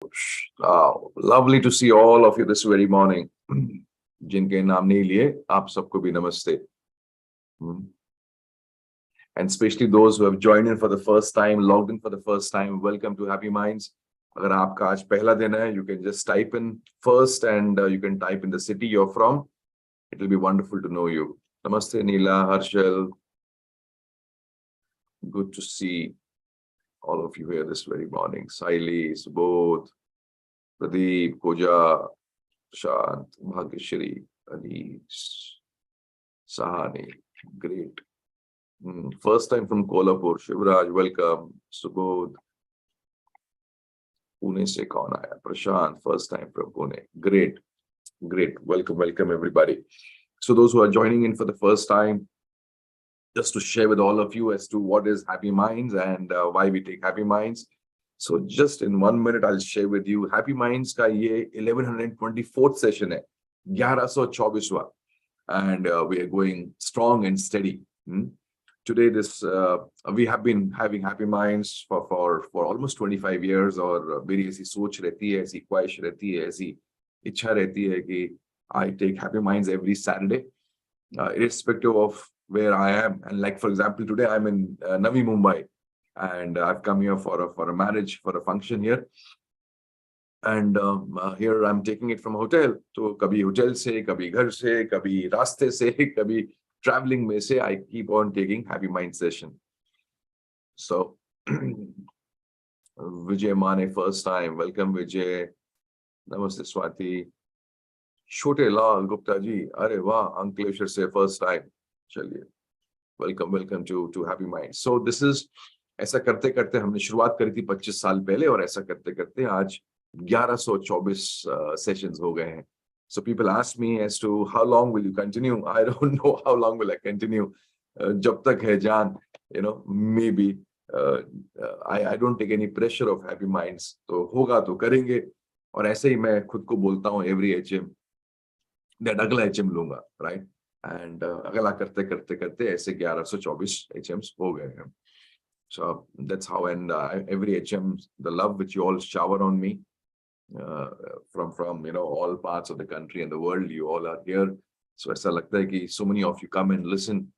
Lovely to see all of you this very morning. जिनके नाम नहीं लिए आप सबको भी नमस्ते. And especially those who have joined in for the first time, logged in for the first time, welcome to Happy Minds. अगर आपका आज पहला दिन है, you can just type in first and you can type in the city you're from. It will be wonderful to know you. Namaste Neela, Harshal. Good to see all of you here this very morning. Saili, Subodh, Pradeep, Pooja, Shant, Bhagyashri, Anish, Sahani. Great. First time from Kolhapur. Shivraj, welcome. Subodh. Pune se kaun aaya? Prashant, first time from Pune. Great. Great. Welcome everybody. So those who are joining in for the first time, just to share with all of you as to what is Happy Minds and why we take Happy Minds. So just in 1 minute, I'll share with you Happy Minds ka ye 1124th session hai, 1124वां, and we are going strong and steady. Today, we have been having Happy Minds for almost 25 years. और मेरी ऐसी सोच रहती है, ऐसी ख्वाहिश रहती है, ऐसी इच्छा रहती है कि I take Happy Minds every Saturday, irrespective of where I am. And like, for example, today I'm in Navi Mumbai, and I've come here for a marriage, for a function here. And here I'm taking it from a hotel. So kabhi hotel se, kabhi ghar se, kabhi raste se, kabhi traveling mein se, I keep on taking Happy Mind session. So Vijay Mane, first time. Welcome, Vijay. Namaste, Swati. Shote Lal Gupta ji. Arey wah, Ankleshwar se, first time. Chaliye. Welcome to Happy Mind. So this is, ऐसा करते करते हमने शुरुआत करी थी 25 साल पहले, और ऐसा करते करते आज 1124 सेशंस हो गए हैं. So people ask me as to how long will you continue? I don't know how long will I continue. जब तक है जान, maybe I don't take any pressure of Happy Minds. तो होगा तो करेंगे. और ऐसे ही मैं खुद को बोलता हूँ every HM that अगला HM लूंगा, right? And अगला करते करते करते ऐसे 1124 HMs हो गए हैं. So that's how, and every HM, the love which you all shower on me from all parts of the country and the world, you all are here. So ऐसा लगता है कि so many of you come and listen.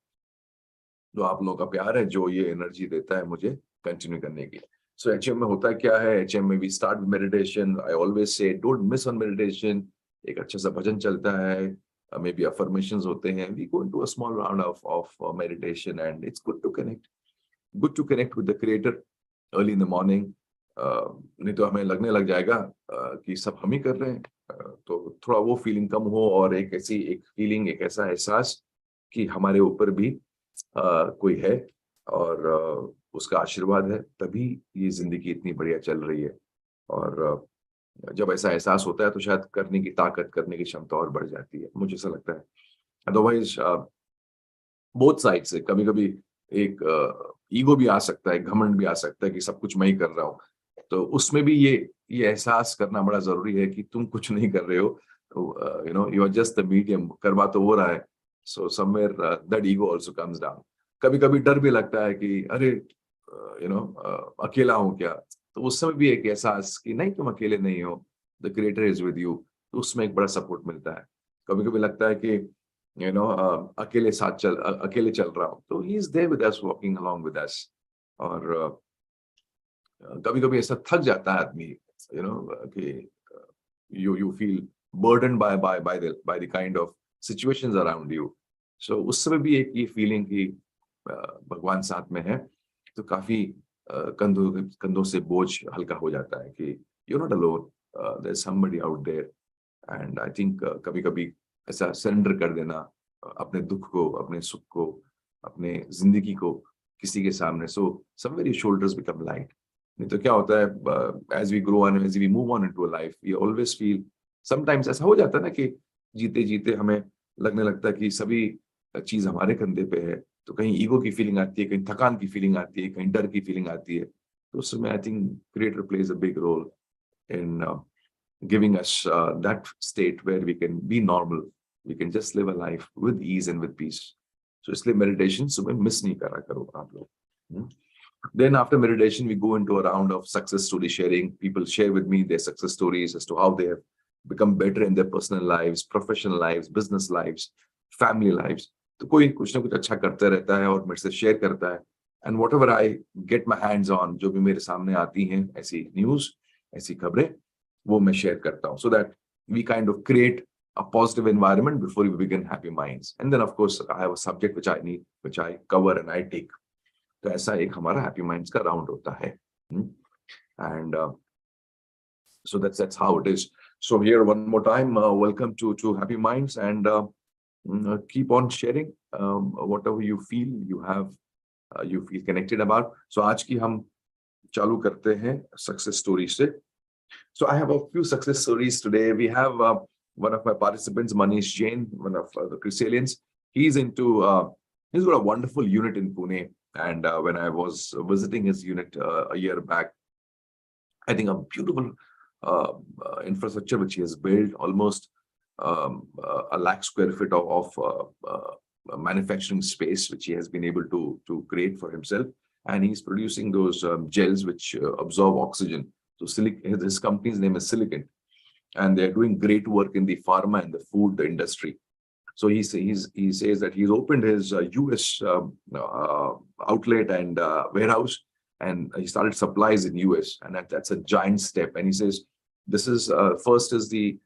जो आप लोगों का प्यार है, जो ये एनर्जी देता है मुझे कंटिन्यू करने की. So HM में होता क्या है? HM में we start with meditation. I always say don't miss on meditation. एक अच्छा सा भजन चलता है, maybe affirmations होते हैं. We go into a small round of meditation, and it's good to connect. Good to connect with the creator early in the morning. नहीं तो हमें लगने लग जाएगा कि सब हम ही कर रहे हैं. तो थोड़ा वो फीलिंग कम हो, और एक फीलिंग, एक ऐसा एहसास कि हमारे ऊपर भी कोई है और उसका आशीर्वाद है, तभी ये जिंदगी इतनी बढ़िया चल रही है. और जब ऐसा एहसास होता है तो शायद करने की ताकत, करने की क्षमता और बढ़ जाती है, मुझे ऐसा लगता है. अदरवाइज बोथ साइड से कभी कभी एक ईगो भी आ सकता है, घमंड भी आ सकता है कि सब कुछ मैं ही कर रहा हूँ. तो उसमें भी ये एहसास करना बड़ा जरूरी है कि तुम कुछ नहीं कर रहे हो. You are just the medium. करवा तो हो रहा है. So somewhere that ego also comes down. कभी कभी डर भी लगता है कि अरे अकेला हूँ क्या. तो उस समय भी एक एहसास कि नहीं, तुम अकेले नहीं हो, the creator is with you. तो उसमें एक बड़ा सपोर्ट मिलता है. कभी कभी लगता है कि अकेले चल रहा हूँ, तो he is there with us, walking along with us. और कभी कभी ऐसा थक जाता है आदमी, कि you feel burdened by the kind of situations around you. So उस समय भी एक ये फीलिंग कि भगवान साथ में है, तो काफी कंधों से बोझ हल्का हो जाता है कि you're not alone, there's somebody out there. And I think कभी कभी ऐसा सरेंडर कर देना अपने दुख को, अपने सुख को, अपने जिंदगी को किसी के सामने, so somewhere your shoulders become light. नहीं तो क्या होता है, as we grow on, as we move on into a life, we always feel, sometimes ऐसा हो जाता है ना कि जीते जीते हमें लगने लगता है कि सभी चीज हमारे कंधे पे है. तो कहीं ईगो की फीलिंग आती है, कहीं थकान की फीलिंग आती है, कहीं डर की फीलिंग आती है. तो उसमें I think creator plays a big role in giving us that state where we can be normal, we can just live a life with ease and with peace. So इसलिए meditation सुबह miss नहीं करा करो आप लोग. Then after meditation, we go into a round of success story sharing. People share with me their success stories as to how they have become better in their personal lives, professional lives, business lives, family lives. तो कोई कुछ ना कुछ अच्छा करता रहता है और मेरे से शेयर करता है. And whatever I get my hands on, जो भी मेरे सामने आती हैं ऐसी न्यूज़, ऐसी खबरें, वो मैं शेयर करता हूँ. So that we kind of create a positive environment before we begin Happy Minds. And then of course I have a subject which I need, which I cover and I take. तो ऐसा एक हमारा happy minds का round होता है. And so that's how it is. So here one more time, welcome to Happy Minds, and keep on sharing whatever you feel you feel connected about. So आज की हम चालू करते हैं सक्सेस स्टोरी से. So I have a few success stories today. We have one of my participants, Manish Jain, one of the Chrysalians. He's got a wonderful unit in Pune. And when I was visiting his unit a year back, I think a beautiful infrastructure which he has built, almost a lakh square feet of manufacturing space which he has been able to create for himself. And he's producing those gels which absorb oxygen. So his company's name is Silicon, and they're doing great work in the pharma and the food industry. So he says that he's opened his US outlet and warehouse, and he started supplies in US, and that's a giant step. And he says this is first is the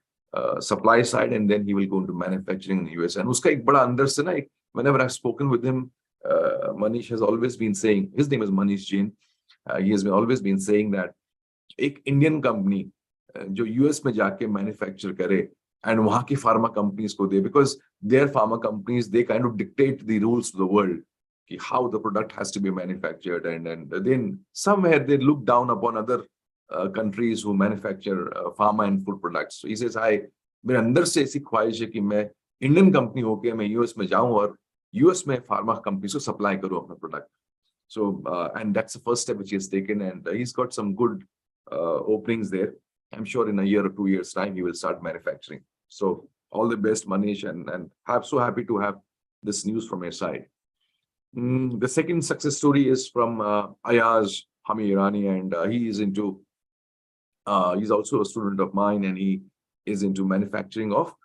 supply side, and then he will go into manufacturing in the US. And uska ek bada andar se na, whenever I've spoken with him, Manish has always been saying, his name is Manish Jain. He has always been saying that एक Indian company जो US में जाके manufacture करे and वहां की pharma companies को दे, because their pharma companies they kind of dictate the rules to the world कि how the product has to be manufactured, and then somewhere they look down upon other countries who manufacture pharma and food products. He says मेरे अंदर से ऐसी ख्वाहिश है कि मैं Indian company होके मैं यूएस में जाऊं और यूएस में फार्मा कंपनीज को सप्लाई करूं अपना product. So and that's the first step which he has taken, and he's got some good openings there. I'm sure in a year or 2 years time he will start manufacturing. So all the best, Manish, and I'm so happy to have this news from your side. The second success story is from Ayaz Hamirani, and he is into he's also a student of mine, and he is into manufacturing of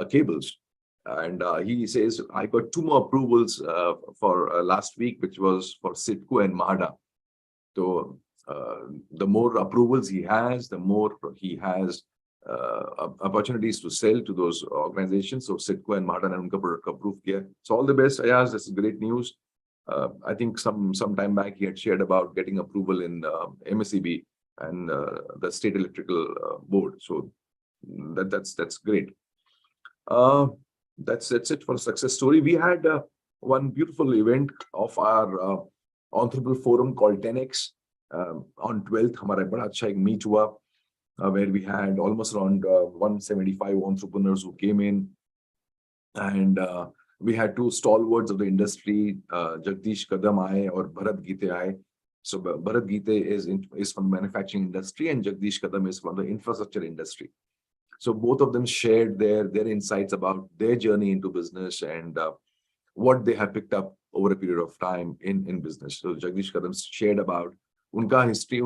cables. And he says, I got 2 more approvals for last week, which was for Sitco and Mahada. So the more approvals he has, the more he has opportunities to sell to those organizations. So Sitco and Mahada ne unka product approved kiya. So all the best, Ayaz. This is great news. I think some time back he had shared about getting approval in MSEB and the State Electrical Board. So that's great. That's it for success story. We had one beautiful event of our entrepreneurial forum called 10x on 12th. हमारा बड़ा अच्छा एक meet हुआ where we had almost around 175 entrepreneurs who came in, and we had 2 stalwarts of the industry, Jagdish Kadam आए और Bharat Gite आए. So Bharat Gite is from the manufacturing industry, and Jagdish Kadam is from the infrastructure industry. So both of them shared their insights about their journey into business and what they have picked up over a period of time in business. So Jagdish Kadam shared about unka history.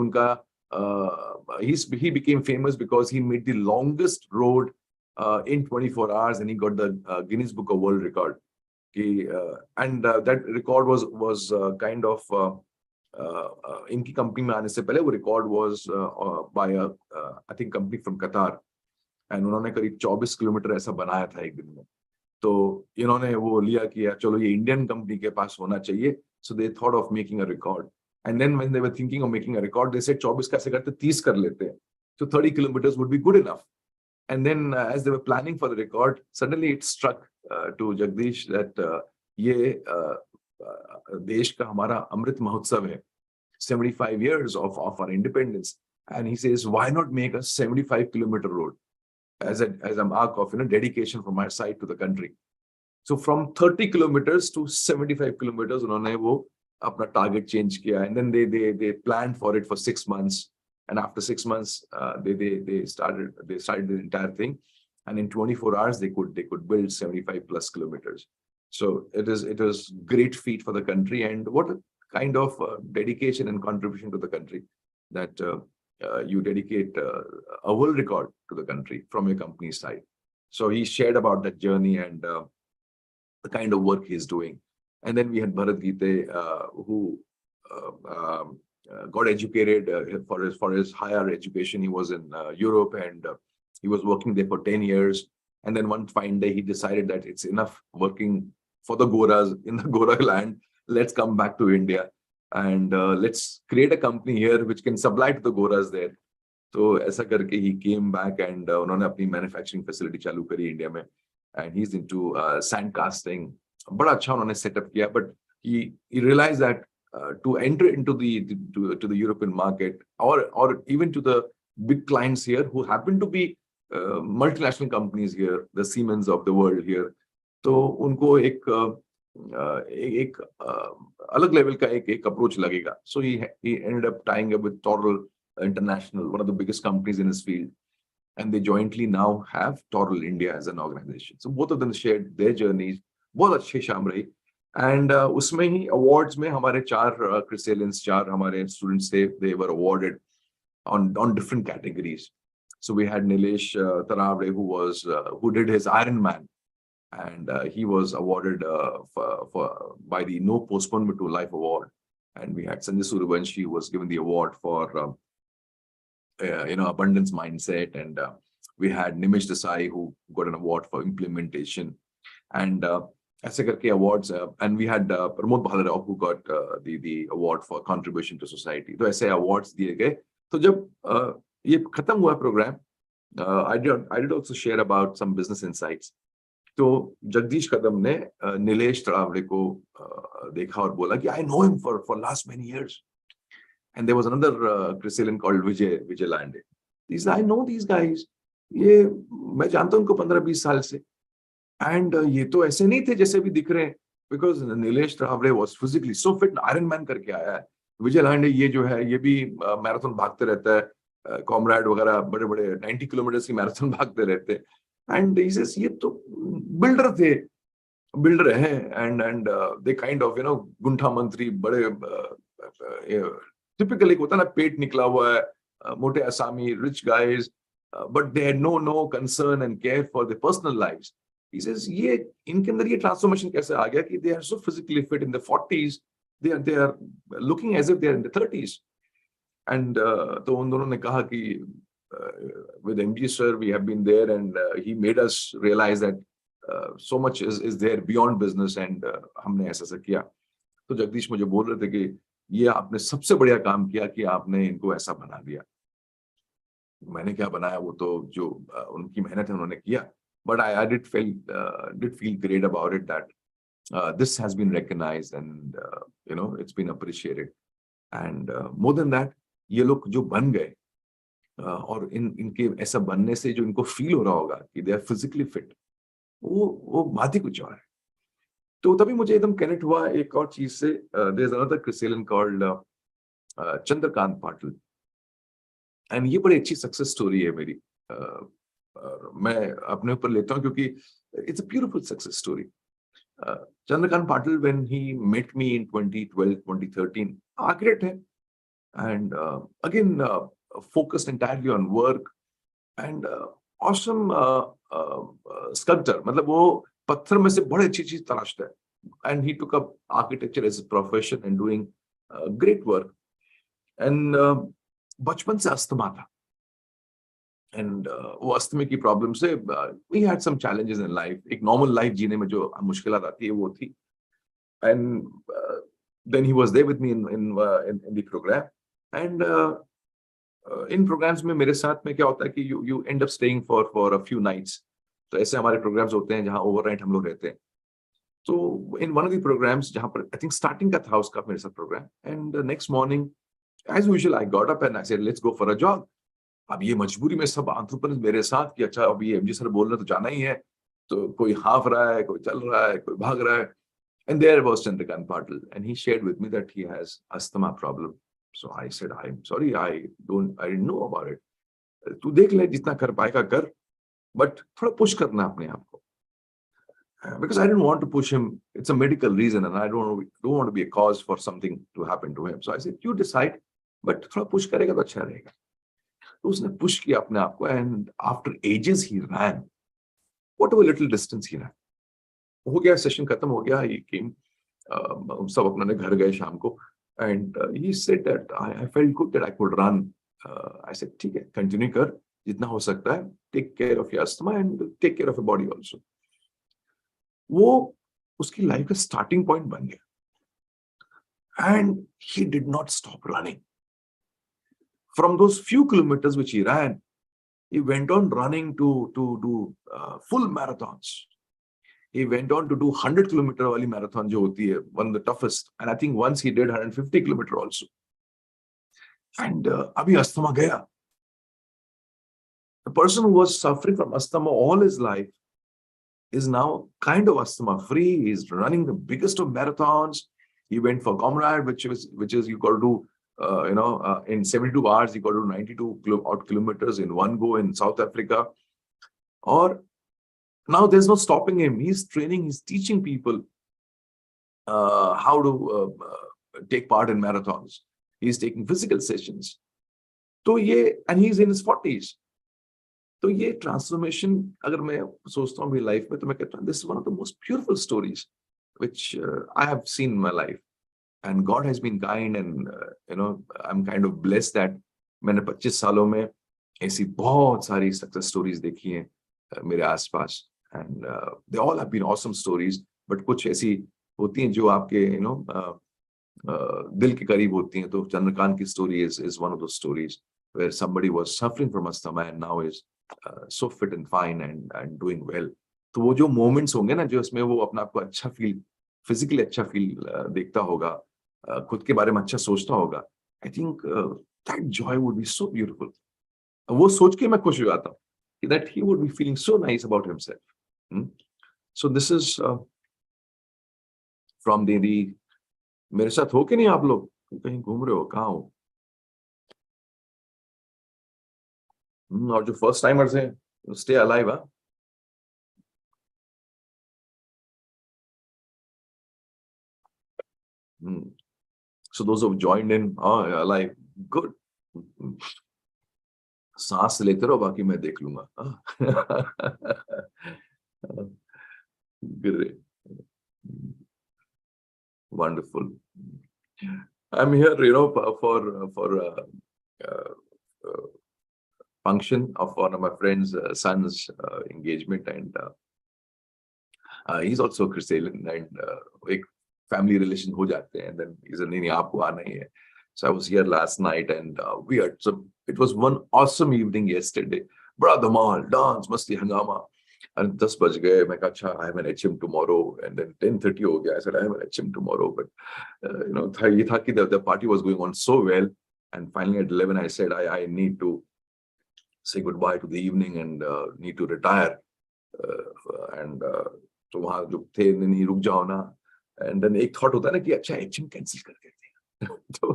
He became famous because he made the longest road in 24 hours, and he got the Guinness Book of World Record. And that record was kind of inki company mein aane se pehle wo record was by a I think company from Qatar. And उन्होंने करीब 24 kilometre ऐसा बनाया था एक दिन में. तो इन्होंने वो लिया कि यार चलो ये इंडियन कंपनी के पास होना चाहिए. So they thought of making a record, and then when they were thinking of making a record they said 24 कैसे करते 30 कर लेते हैं. So 30 kilometers would be good enough. And then as they were planning for the record, suddenly it struck to Jagdish that ये देश का हमारा अमृत महोत्सव है, 75 years of our independence. And he says, why not make a 75-kilometer road as a mark of dedication from my side to the country. So from 30 kilometers to 75 kilometers, उन्होंने वो अपना target change किया, and then they planned for it for 6 months. And after 6 months, they started the entire thing, and in 24 hours they could build 75 plus kilometers. So it was great feat for the country, and what a kind of dedication and contribution to the country that you dedicate a world record to the country from your company's side. So he shared about that journey and the kind of work he's doing. And then we had Bharat Gite, who got educated for his higher education. He was in Europe, and he was working there for 10 years. And then one fine day, he decided that it's enough working for the Goras in the Gora land. Let's come back to India and let's create a company here which can supply to the Goras there. So ऐसा करके he came back and उन्होंने अपनी manufacturing facility चालू करी India में, and he's into sand casting. बड़ा अच्छा उन्होंने setup किया, but he realized that to enter into the European market or even to the big clients here who happen to be multinational companies here, the Siemens of the world here, तो उनको एक अलग level का एक approach लगेगा. So he ended up tying up with Toral International, one of the biggest companies in his field, and they jointly now have Toral India as an organization. So both of them shared their journeys. बहुत अच्छी शाम रही. And उसमें ही awards में हमारे 4 Chrysalians, 4 हमारे students थे, they were awarded on different categories. So we had Nilesh Taravde, who did his Iron Man, and he was awarded by the No Postponement to Life Award. And we had Sanjay Suryavanshi, who was given the award for abundance mindset, and we had Nimish Desai, who got an award for implementation, and ऐसे करके awards, and we had Pramod Bhalarao, who got the award for contribution to society. तो ऐसे awards दिए गए. तो जब ये खत्म हुआ program, I did also share about some business insights. तो जगदीश कदम ने नीलेश तरावड़े को देखा और बोला कि I know him for last many years. And there was another Chrysalian called Vijay Lande. He said, I know these guys. ये मैं जानता हूँ उनको 15-20 साल से. And ये तो ऐसे नहीं थे जैसे भी दिख रहे हैं, because Nilesh तरावड़े was physically so fit, Iron Man करके आया है. विजय लांडे ये जो है ये भी मैराथन भागते रहता है, कॉमरेड वगैरह बड़े-बड़े 90 किलोमीटर की मैराथन भागते रहते हैं. And he says ये तो बिल्डर हैं, and they kind of guntha मंत्री बड़े typically होता है ना, पेट निकला हुआ है, मोटे आसामी, rich guys, but they had no concern and care for their personal lives. He says ये इनके अंदर ये transformation कैसे आ गया कि they are so physically fit in their 40s, they are looking as if they are in the 30s. And तो उन दोनों ने कहा कि with MG sir we have been there, and he made us realize that so much is there beyond business, and हमने ऐसा किया. तो जगदीश मुझे बोल रहे थे कि ये आपने सबसे बढ़िया काम किया कि आपने इनको ऐसा बना दिया. मैंने क्या बनाया, वो तो जो उनकी मेहनत है उन्होंने किया, but I did feel great about it that this has been recognized, and it's been appreciated. And more than that, ये लोग जो बन गए और इनके ऐसा बनने से जो इनको फील हो रहा होगा कि they are physically fit, वो बात ही कुछ और है. तो तभी मुझे एकदम कनेक्ट हुआ एक और चीज से. There's another Chrysalian called Chandrakant Patil, and ये बड़ी अच्छी सक्सेस स्टोरी है मेरी. मैं अपने ऊपर लेता हूँ क्योंकि it's a beautiful success story. Chandrakant Patil, when he met me in 2012 2013, architect है, and again focused entirely on work, and awesome sculptor. मतलब वो पत्थर में से बड़ी अच्छी चीज तराशता है, and he took up architecture as a profession and doing great work. And बचपन से अस्थमा था, and वो अस्थमा की प्रॉब्लम से we had some challenges in life. एक नॉर्मल लाइफ जीने में जो मुश्किलात आती है वो थी. And then he was there with me in the program, and इन प्रोग्राम्स में मेरे साथ में क्या होता है कि you end up staying for a few nights. तो ऐसे हमारे प्रोग्राम्स होते हैं जहाँ ओवरनाइट हम लोग रहते हैं. तो in one of the programs जहाँ पर आई थिंक स्टार्टिंग का था उसका मेरे साथ program, and next morning as usual I got up and I said let's go for a jog. अब ये मजबूरी में सब एंटरप्रेन्योर्स मेरे साथ कि अच्छा अब ये एमजी सर बोल रहे तो जाना ही है. तो कोई हाँफ रहा है, कोई चल रहा है, कोई भाग रहा है. And there was Chandrakant Patil, and he shared with me that he has asthma problem. So I said, I'm sorry, I didn't know about it. तू देख ले जितना कर पाएगा कर, but थोड़ा पुश करना अपने आप को. because I didn't want to push him. It's a medical reason, and I don't want to be a cause for something to happen to him. So I said, you decide, but थोड़ा push करेगा तो अच्छा रहेगा. तो उसने push किया अपने आप को, and after ages he ran, whatever little distance he ran. हो गया, session खत्म हो गया. He came, सब अपने घर गए शाम को, and he said that I felt good that I could run. I said, ठीक है, continue कर जितना हो सकता है. Take care of your asthma and take care of your body also. वो उसकी लाइफ का स्टार्टिंग पॉइंट बन गया, and he did not stop running. From those few kilometres which he ran, he went on running to do full marathons. He went on to do 100-kilometer वाली marathon जो होती है, one of the toughest, and I think once he did 150-kilometer also. And अभी asthma गया. The person who was suffering from asthma all his life is now kind of asthma free. He's running the biggest of marathons. He went for Comrade, which is you got to do in 72 hours you got to do 92 odd kilometers in one go in South Africa. Or now there's no stopping him. He's training. He's teaching people how to take part in marathons. He's taking physical sessions. So and he's in his 40s. तो ये transformation अगर मैं सोचता हूँ मेरी life में, तो मैं कहता हूँ this is one of the most beautiful stories which I have seen in my life, and God has been kind, and I am kind of blessed that मैंने 25 सालों में ऐसी बहुत सारी सक्सेस स्टोरीज देखी हैं मेरे आसपास, and they all have been awesome stories. But कुछ ऐसी होती हैं जो आपके दिल के करीब होती हैं. तो चंद्रकांत की story is one of the stories where somebody was suffering from asthma and now is so fit and fine and doing well. तो वो जो moments होंगे ना, जो उसमें वो अपना आपको अच्छा फील, फिजिकली अच्छा फील देखता होगा, खुद के बारे में अच्छा सोचता होगा, I think that joy would be so beautiful. वो सोच के मैं खुश हो जाता हूँ that he would be feeling so nice about himself. So this is from the मेरे साथ हो के नहीं आप लोग कहीं घूम रहे हो, कहाँ हो? और जो फर्स्ट टाइमर्स हैं, stay alive. So those who have joined in, alive, good. सांस लेते रहो, बाकी मैं देख लूंगा. Great. Wonderful. I'm here, for function of one of my friend's son's engagement, and he's also Christian, and एक family relation हो जाते हैं, and then he said नहीं आपको आना ही है. So I was here last night, and it was one awesome evening yesterday. बड़ा धमाल, dance, मस्ती, हंगामा. And 10 बज गए, मैं कहा अच्छा I have an HM tomorrow, and then 10:30 हो गया. I said I have an HM tomorrow, but ये था कि the party was going on so well, and finally at 11 I said I need to say goodbye to the evening and need to retire, and तो वहाँ जो थे नहीं रुक जाओ ना, and then एक thought होता है ना कि अच्छा HM cancel कर देते हैं. तो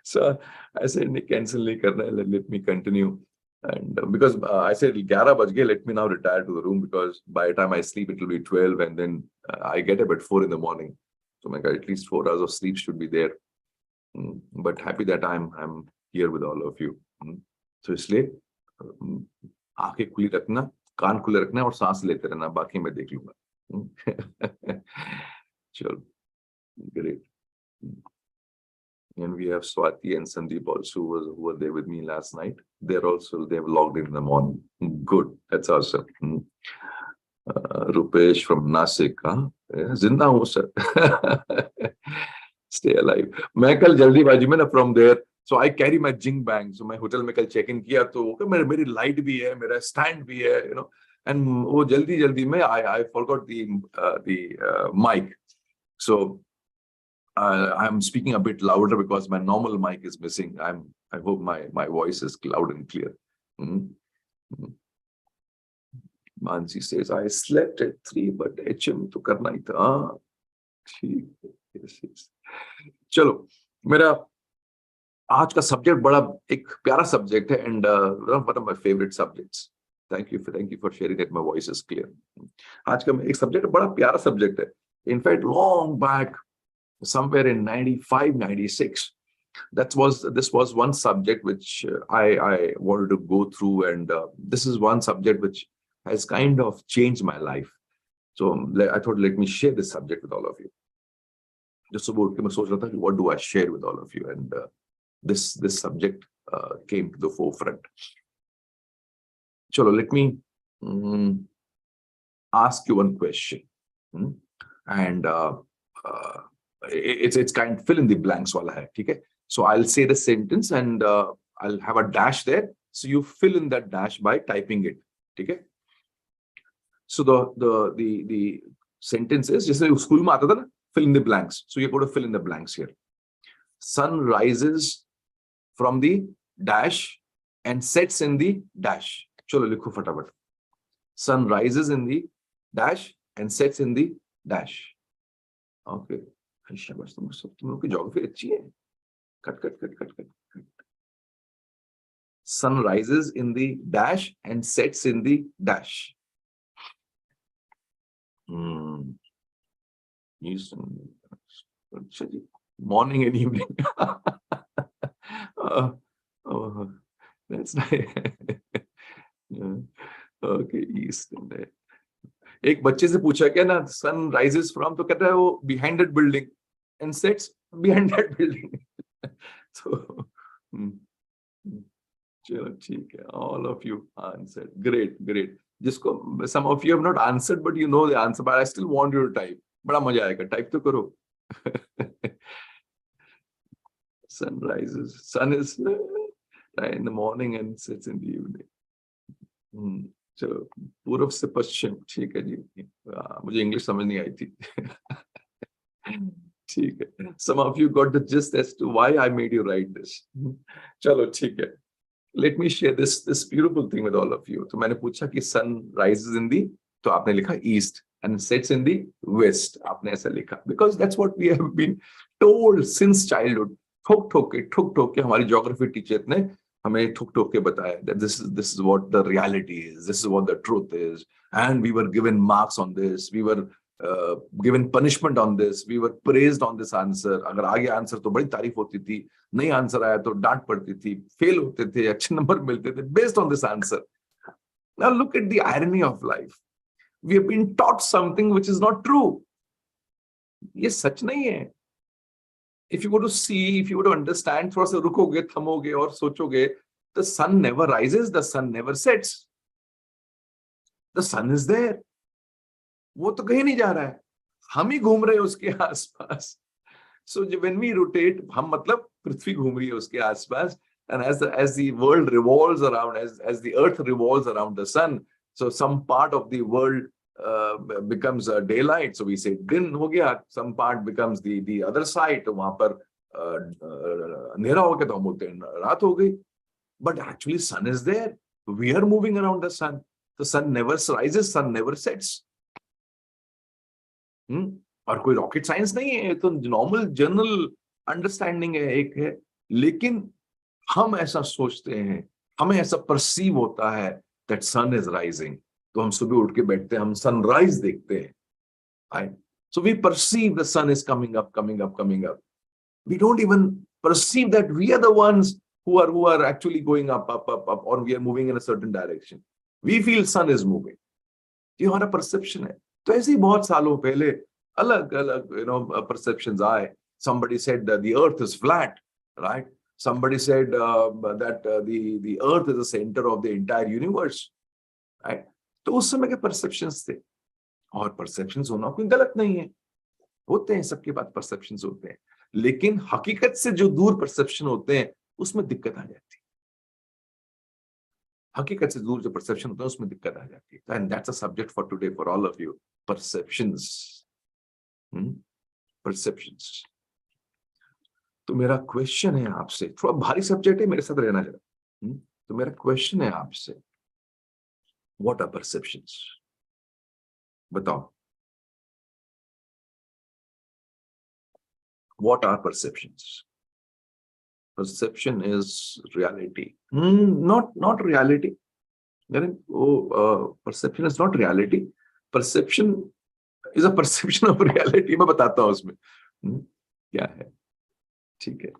so I said नहीं cancel नहीं करना है, let me continue, and because I said 11 बज गए, let me now retire to the room, because by the time I sleep it will be 12, and then I get up at 4 in the morning, so my God, at least 4 hours of sleep should be there. But happy that I'm here with all of you. तो इसलिए आंखें खुली रखना, कान खुले रखना और सांस लेते रहना, बाकी मैं देख लूंगा. चलो, great. And we have Swati and Sandeep also who were there with me last night. They have logged in the morning. Good, that's awesome. Rupesh from Nasik, जिंदा हूँ सर. Stay alive. मैं कल जल्दीबाजी में ना from there, so I carry my jing bag. So मैं hotel में कल check in किया, तो मेरी लाइट भी है, मेरा स्टैंड भी है, and वो जल्दी में I forgot the mic, so I'm speaking a bit louder because my normal mic is missing. I hope my voice is loud and clear. Mansi says I slept at 3, but HM तो करना ही था. ठीक, yes. चलो, मेरा आज का subject बड़ा एक प्यारा सब्जेक्ट है, and one of my favorite subjects. Thank you for sharing that my voice is clear. आज का एक सब्जेक्ट बड़ा प्यारा सब्जेक्ट है. In fact, long back, somewhere in 95, 96, this was one subject which I wanted to go through, and this is one subject which has kind of changed my life. So I thought, let me share this subject with all of you. Just about what do I share with all of you, and this subject came to the forefront. Chalo, let me ask you one question, and it's kind of fill in the blanks wala hai, okay? So I'll say the sentence and I'll have a dash there. So you fill in that dash by typing it, okay? So the sentence is just school mein aata tha na, fill in the blanks. So you're going to fill in the blanks here. Sun rises from the dash and sets in the dash. Chalo likho fatabat. Sun rises in the dash and sets in the dash. Okay. शाबाश, तुम लोग की geography अच्छी है. Cut. Sun rises in the dash and sets in the dash. Morning and evening. That's nice. Okay, east and there. एक बच्चे से पूछा क्या ना, सन राइजेस फ्रॉम, तो कहता है वो behind that building and sets behind that building. तो चलो ठीक है, all of you answered. Great. जिसको some of you have not answered but you know the answer, but I still want you to type. बड़ा मजा आएगा, type तो करो. Sun rises, sun is in the morning and sets in the evening. चलो, पूर्व से पश्चिम. ठीक है जी. मुझे इंग्लिश समझ नहीं आई थी. ठीक है. Some of you got the gist as to why I made you write this. चलो ठीक है. Let me share this beautiful thing with all of you. तो मैंने पूछा कि sun rises in the, तो आपने लिखा east, and sets in the west. आपने ऐसा लिखा because that's what we have been told since childhood. ठोक के हमारी ज्योग्राफी टीचर ने हमें ठोक के बताया that this is what the reality is, this is what the truth is, and we were given marks on this, we were given punishment on this, we were praised on this answer. अगर आ गया answer तो बड़ी तारीफ होती थी, नहीं answer आया तो डांट पड़ती थी, फेल होते थे, अच्छे नंबर मिलते थे based on this answer. Now look at the irony of life. We have been taught something which is not true. ये सच नहीं है. If you go to see, if you go to understand, थोड़ा सा रुकोगे, थमोगे और सोचोगे, the sun never rises, the sun never sets. The sun is there. वो तो कहीं नहीं जा रहा है, हम ही घूम रहे हैं उसके आसपास. So when we rotate, हम मतलब पृथ्वी घूम रही है उसके आसपास, and as the world revolves around, as the earth revolves around the sun, so some part of the world becomes daylight, so we say दिन हो गया. Some part becomes the other side, तो वहां पर अंधेरा हो गया तो हम बोलते हैं रात हो गई. But actually sun is there. We are moving around the sun. The sun never rises, sun never sets. और कोई रॉकेट साइंस नहीं है, तो नॉर्मल जनरल अंडरस्टैंडिंग है, एक है. लेकिन हम ऐसा सोचते हैं, हमें ऐसा परसीव होता है that sun is rising. तो हम सुबह उठ के बैठते हैं, हम सनराइज देखते हैं. Right? So we perceive the sun is coming up. We don't even perceive that we are the ones who are actually going up, or we are moving in a certain direction. We feel sun is moving. ये हमारा perception है. तो ऐसे ही बहुत सालों पहले अलग अलग perceptions आए. Somebody said that the earth is flat, right? Somebody said that the earth is the center of the entire universe, right? तो उस समय के परसेप्शंस थे, और परसेप्शंस होना कोई गलत नहीं है, होते हैं, सबके पास परसेप्शंस होते हैं. लेकिन हकीकत से जो दूर परसेप्शन होते हैं उसमें दिक्कत आ जाती है. हकीकत से दूर जो परसेप्शन होता है उसमें दिक्कत आ जाती है. And that's a subject for today for all of you. Perceptions. Perceptions. तो मेरा क्वेश्चन है आपसे, थोड़ा भारी सब्जेक्ट है, मेरे साथ रहना जरा. तो मेरा क्वेश्चन है आपसे, व्हाट आर परसेप्शंस? बताओ, what are perceptions? Perception is reality. Not reality. वो perception is not reality, perception is a perception of reality. मैं बताता हूँ उसमें क्या है, ठीक है।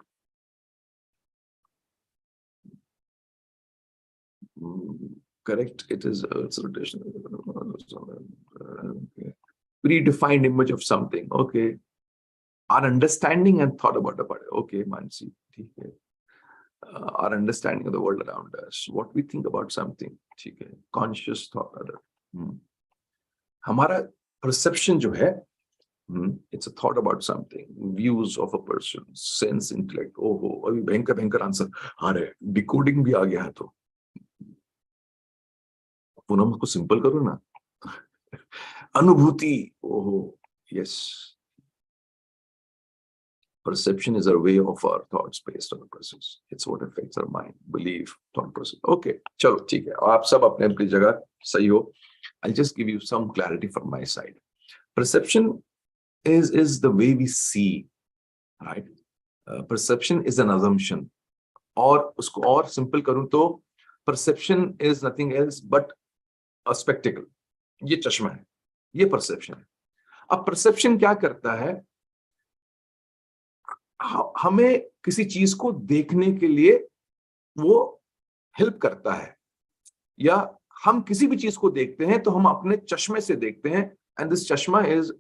Correct, it is rotation, predefined image of something, okay, our understanding and thought about it, okay Mansi, ठीक है, our understanding of the world around us, what we think about something, ठीक है, conscious thought other, हमारा perception जो है, it's a thought about something, views of a person, sense, intellect, ओहो अभी भयंकर भयंकर आंसर आ रहे हैं, डिकोडिंग भी आ गया है, तो पुनः उसको सिंपल करो ना, अनुभूति, ओहो yes, perception is a way of our thoughts based on the process, it's what affects our mind, belief, thought process, okay चलो ठीक है, आप सब अपने अपनी जगह सही हो, I'll just give you some clarity from my side. Perception is the way we see, right? Perception is an assumption, और उसको और सिंपल करूं तो perception is nothing else but a spectacle, ये चश्मा है, ये परसेप्शन है। अब परसेप्शन क्या करता है, हमें किसी चीज को देखने के लिए वो हेल्प करता है, या हम किसी भी चीज को देखते हैं तो हम अपने चश्मे से देखते हैं, and this chashma is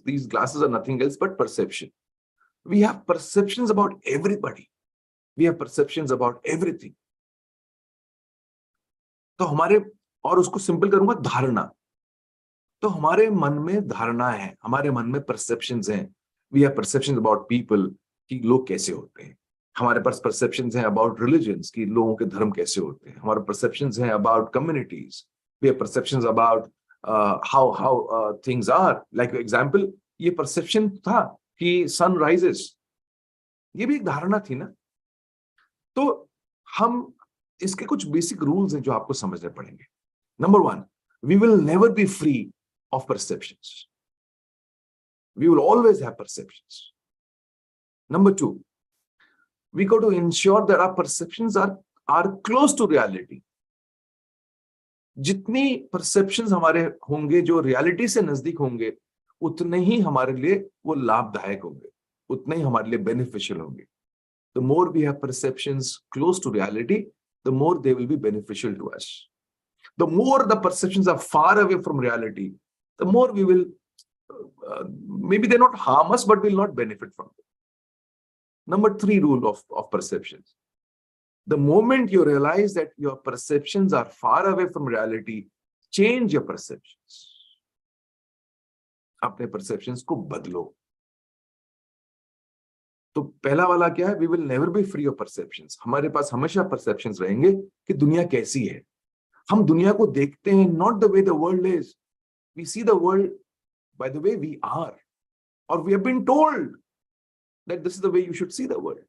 these glasses are nothing else but perception. We have perceptions about everybody, we have perceptions about everything. तो हमारे, और उसको सिंपल करूंगा, धारणा, तो हमारे मन में धारणा है, हमारे मन में परसेप्शंस हैं, we have perceptions about people कि लोग कैसे होते हैं, हमारे पास परसेप्शंस हैं अबाउट रिलीजन्स कि लोगों के धर्म कैसे होते हैं, हमारे परसेप्शंस हैं about communities, we have perceptions about how things are, like example ये परसेप्शन था कि सन राइजेस, ये भी एक धारणा थी ना। तो हम, इसके कुछ बेसिक रूल्स हैं जो आपको समझने पड़ेंगे। Number 1, we will never be free of perceptions, we will always have perceptions. Number 2, we got to ensure that our perceptions are close to reality. जितनी perceptions हमारे होंगे जो reality से नजदीक होंगे, उतने ही हमारे लिए वो लाभदायक होंगे, उतने ही हमारे लिए beneficial होंगे। The more we have perceptions close to reality, the more they will be beneficial to us. The more the perceptions are far away from reality, the more we will, maybe they not harm us, but will not benefit from it. Number 3 rule of perceptions. The moment you realize that your perceptions are far away from reality, change your perceptions. अपने perceptions को बदलो। तो पहला वाला क्या है, we will never be free of perceptions. हमारे पास हमेशा perceptions रहेंगे कि दुनिया कैसी है। हम दुनिया को देखते हैं not the way the world is, we see the world by the way we are, or we have been told that this is the way you should see the world.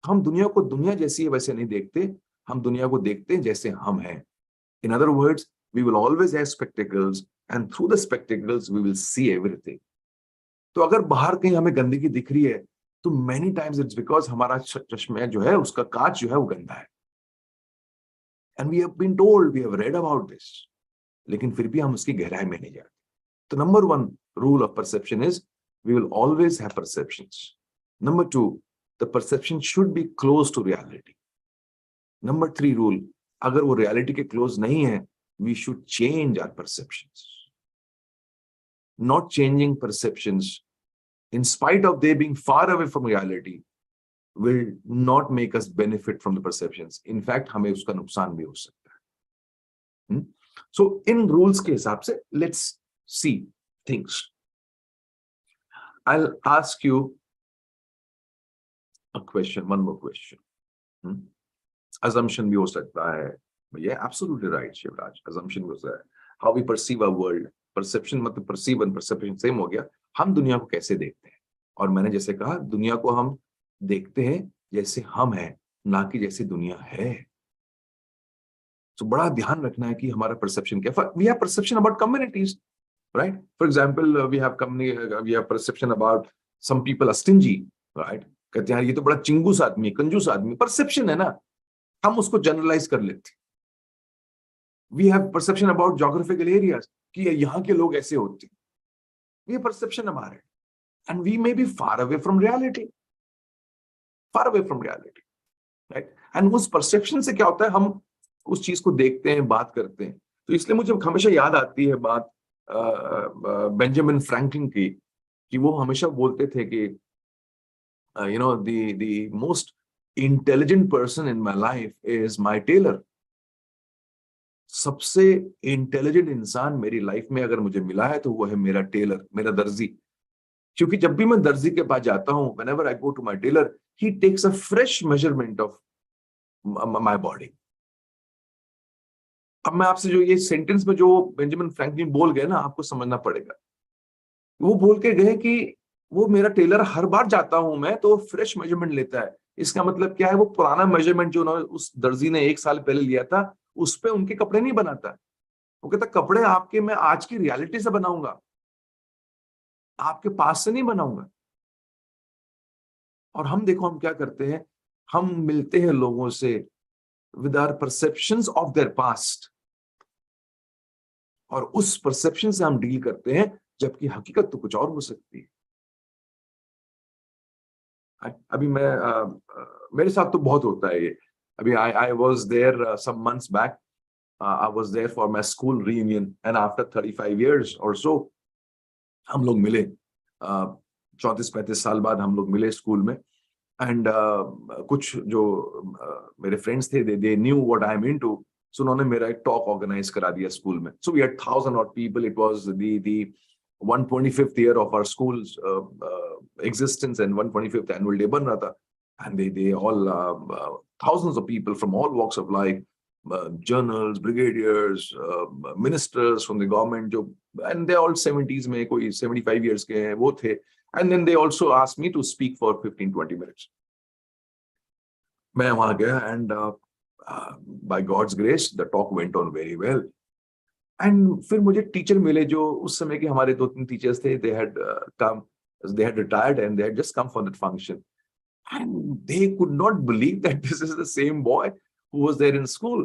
हम दुनिया को दुनिया जैसी है वैसे नहीं देखते, हम दुनिया को देखते हैं जैसे हम हैं। In other words, we will always have spectacles, and through the spectacles we will see everything. तो अगर बाहर कहीं हमें गंदगी दिख रही है तो many times it's because हमारा चश्मा जो है, उसका कांच जो है वो गंदा है, and we have been told, we have read about this, लेकिन फिर भी हम उसकी गहराई में नहीं जाते। तो number 1 rule of perception is we will always have perceptions. Number 2, the perception should be close to reality. Number 3 rule, अगर वो reality के close नहीं है, we should change our perceptions. Not changing perceptions, in spite of they being far away from reality, will not make us benefit from the perceptions. In fact, हमें उसका नुकसान भी हो सकता है। So in rules के हिसाब से, let's see things. I'll ask you a question, one more question. Assumption भी हो सकता है, yeah, absolutely right, Shivraj, assumption भी हो सकता है। How we perceive our world, perception मतलब perceive and perception same हो गया। हम दुनिया को कैसे देखते हैं, और मैंने जैसे कहा, दुनिया को हम देखते हैं जैसे हम हैं, ना कि जैसे दुनिया है। तो बड़ा ध्यान रखना है कि हमारा परसेप्शन क्या। We have perception about communities, right? For example, we have perception about some people are stingy, right? कहते हैं ये तो बड़ा चिंगूस आदमी, कंजूस आदमी, परसेप्शन है ना, हम उसको जनरलाइज कर लेते। We have perception about geographical areas कि यहाँ के लोग ऐसे होते हैं, ये परसेप्शन हमारे, and we may be far away from reality, far away from reality, right? And उस परसेप्शन से क्या होता है, हम उस चीज को देखते हैं, बात करते हैं। तो इसलिए मुझे हमेशा याद आती है बात बेंजामिन फ्रैंकलिन की, कि वो हमेशा बोलते थे कि the most intelligent person in my life is my tailor. सबसे इंटेलिजेंट इंसान मेरी लाइफ में अगर मुझे मिला है तो वो है मेरा टेलर, मेरा दर्जी। क्योंकि जब भी मैं दर्जी के पास जाता हूं, whenever I go to my tailor, he takes a fresh measurement of my body. अब मैं आपसे जो ये सेंटेंस में जो बेंजामिन फ्रैंकलिन बोल गए ना, आपको समझना पड़ेगा। वो बोल के गए कि वो मेरा टेलर हर बार जाता हूं मैं तो फ्रेश मेजरमेंट लेता है। इसका मतलब क्या है, वो पुराना मेजरमेंट जो उन्होंने उस दर्जी ने 1 साल पहले लिया था, उस पे उनके कपड़े नहीं बनाता। वो कहता कपड़े आपके मैं आज की रियलिटी से बनाऊंगा, आपके पास से नहीं बनाऊंगा। और हम देखो हम क्या करते हैं, हम मिलते हैं लोगों से with our perceptions of their past, और उस परसेप्शन से हम डील करते हैं, जबकि हकीकत तो कुछ और हो सकती है। अभी मेरे साथ तो बहुत होता है ये। अभी I was there some months back. I was there for my school reunion, and after 35 years or so हम लोग मिले। 34-35 साल बाद हम लोग मिले स्कूल में। एंड कुछ जो मेरे फ्रेंड्स थे, they knew what I'm into, so उन्होंने मेरा एक टॉक ऑर्गेनाइज करा दिया स्कूल में। So we had 1,000 odd people. It was the 125th year of our school's existence, and 125th annual day बन रहा था, and they all thousands of people from all walks of life, journals, brigadiers, ministers from the government, जो and they all 70s में, कोई 75 years के हैं, वो थे। And then they also asked me to speak for 15-20 minutes. मैं वहां गया, and by God's grace the talk went on very well. And फिर मुझे टीचर मिले जो उस समय के हमारे 2-3 टीचर्स थे, they had retired and they had just come for that function, and they could not believe that this is the same boy who was there in school.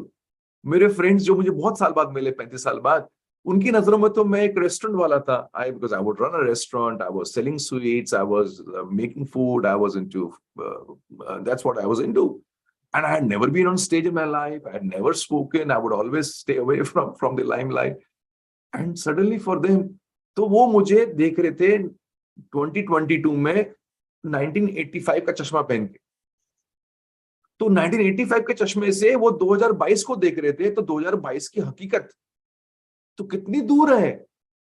मेरे फ्रेंड्स जो मुझे बहुत साल बाद मिले, 35 साल बाद, उनकी नजरों में तो मैं एक रेस्टोरेंट वाला था। because I would run a restaurant, I was selling sweets, I was making food, I was into that's what I was into. And I had never been on stage in my life. I had never spoken. I would always stay away from the limelight. And suddenly for them, तो वो मुझे देख रहे थे 2022 में 1985 का चश्मा पहन के। तो 1985 के चश्मे से वो 2022 को देख रहे थे, तो 2022 की हकीकत तो कितनी दूर है।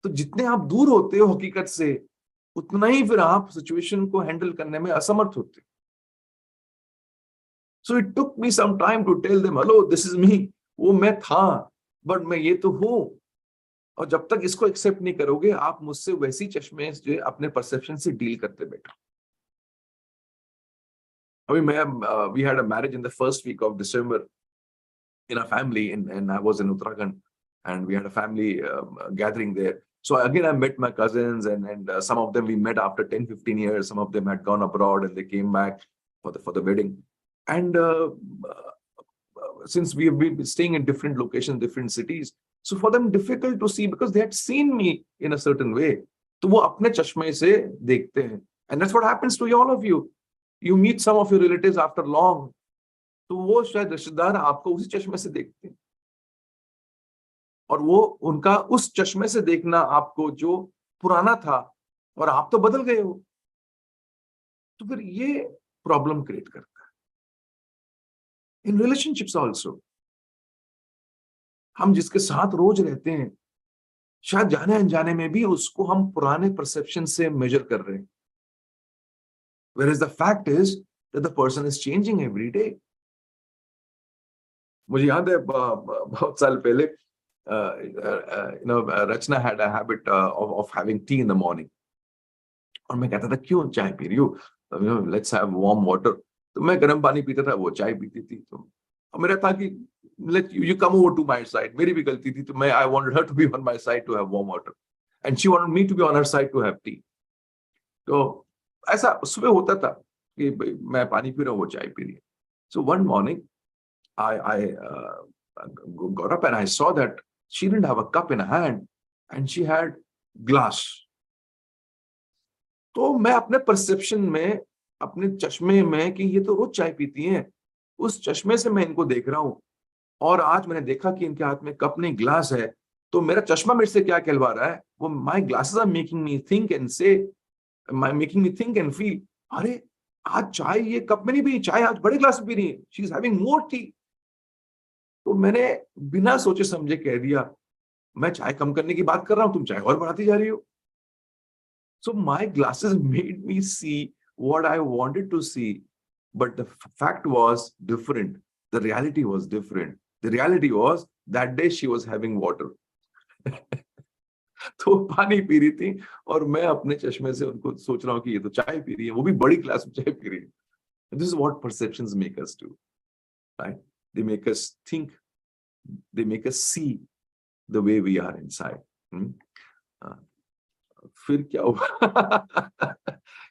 तो जितने आप दूर होते हो हकीकत से, उतना ही फिर आप सिचुएशन को हैंडल करने में असमर्थ होते हो। So it took me some time to tell them, hello, this is me. वो मैं था, बट मैं ये तो हूं। और जब तक इसको एक्सेप्ट नहीं करोगे, आप मुझसे वैसी चश्मे जो अपने परसेप्शन से डील करते बैठो। अभी मैं we had a marriage in the first week of December in a family, and I was in Uttarakhand, and we had a family gathering there. So again, I met my cousins, and some of them we met after 10-15 years. Some of them had gone abroad and they came back for the wedding. And since we have been staying in different locations, different cities, so for them difficult to see because they had seen me in a certain way. तो वो अपने चश्मे से देखते हैं, and that's what happens to all of you. You meet some of your relatives after long, तो वो शायद रिश्तेदार आपको उसी चश्मे से देखते हैं, और वो उनका उस चश्मे से देखना आपको जो पुराना था, और आप तो बदल गए हो, तो फिर ये प्रॉब्लम क्रिएट करता है। इन रिलेशनशिप्स ऑल्सो, हम जिसके साथ रोज रहते हैं, शायद जाने अनजाने में भी उसको हम पुराने परसेप्शन से मेजर कर रहे हैं, whereas the fact is that the person is changing every day. मुझे याद है बहुत साल पहले, रचना had a habit of having tea in the morning, और मैं कहता था क्यों चाय पी रही हो, let's have warm water. तो मैं गर्म पानी पीता था, वो चाय पीती थी। तो मेरा था कि let you come over to my side. मेरी भी गलती थी, तो मैं I wanted her to be on my side to have warm water, and she wanted me to be on her side to have tea. तो ऐसा सुबह होता था कि मैं पानी पी रहा हूँ, वो चाय पी रही है। So one morning I got up and I saw that she didn't have a cup in her hand and she had glass. तो मैं अपने परसेप्शन में, अपने चश्मे में कि ये तो रोज चाय पीती हैं, उस चश्मे से मैं इनको देख रहा हूं और आज मैंने देखा कि इनके हाथ में कप नहीं ग्लास है, तो मेरा चश्मा मेरे से क्या कहलवा रहा है, वो my glasses are making me think and say, making me think and feel, अरे आज चाय ये कप में नहीं पी, चाय आज बड़े ग्लास में पी रही है, she is having more tea. तो मैंने बिना सोचे समझे कह दिया, मैं चाय कम करने की बात कर रहा हूं, तुम चाय और बढ़ाती जा रही हो। So my glasses made me see what I wanted to see, but the fact was different. The reality was different. The reality was that day she was having water. तो पानी पी रही थी और मैं अपने चश्मे से उनको सोच रहा हूँ कि ये तो चाय पी रही है, वो भी बड़ी ग्लास में चाय पी रही है. This is what perceptions make us do, right? They make us think, they make us see the way we are inside. फिर क्या हुआ?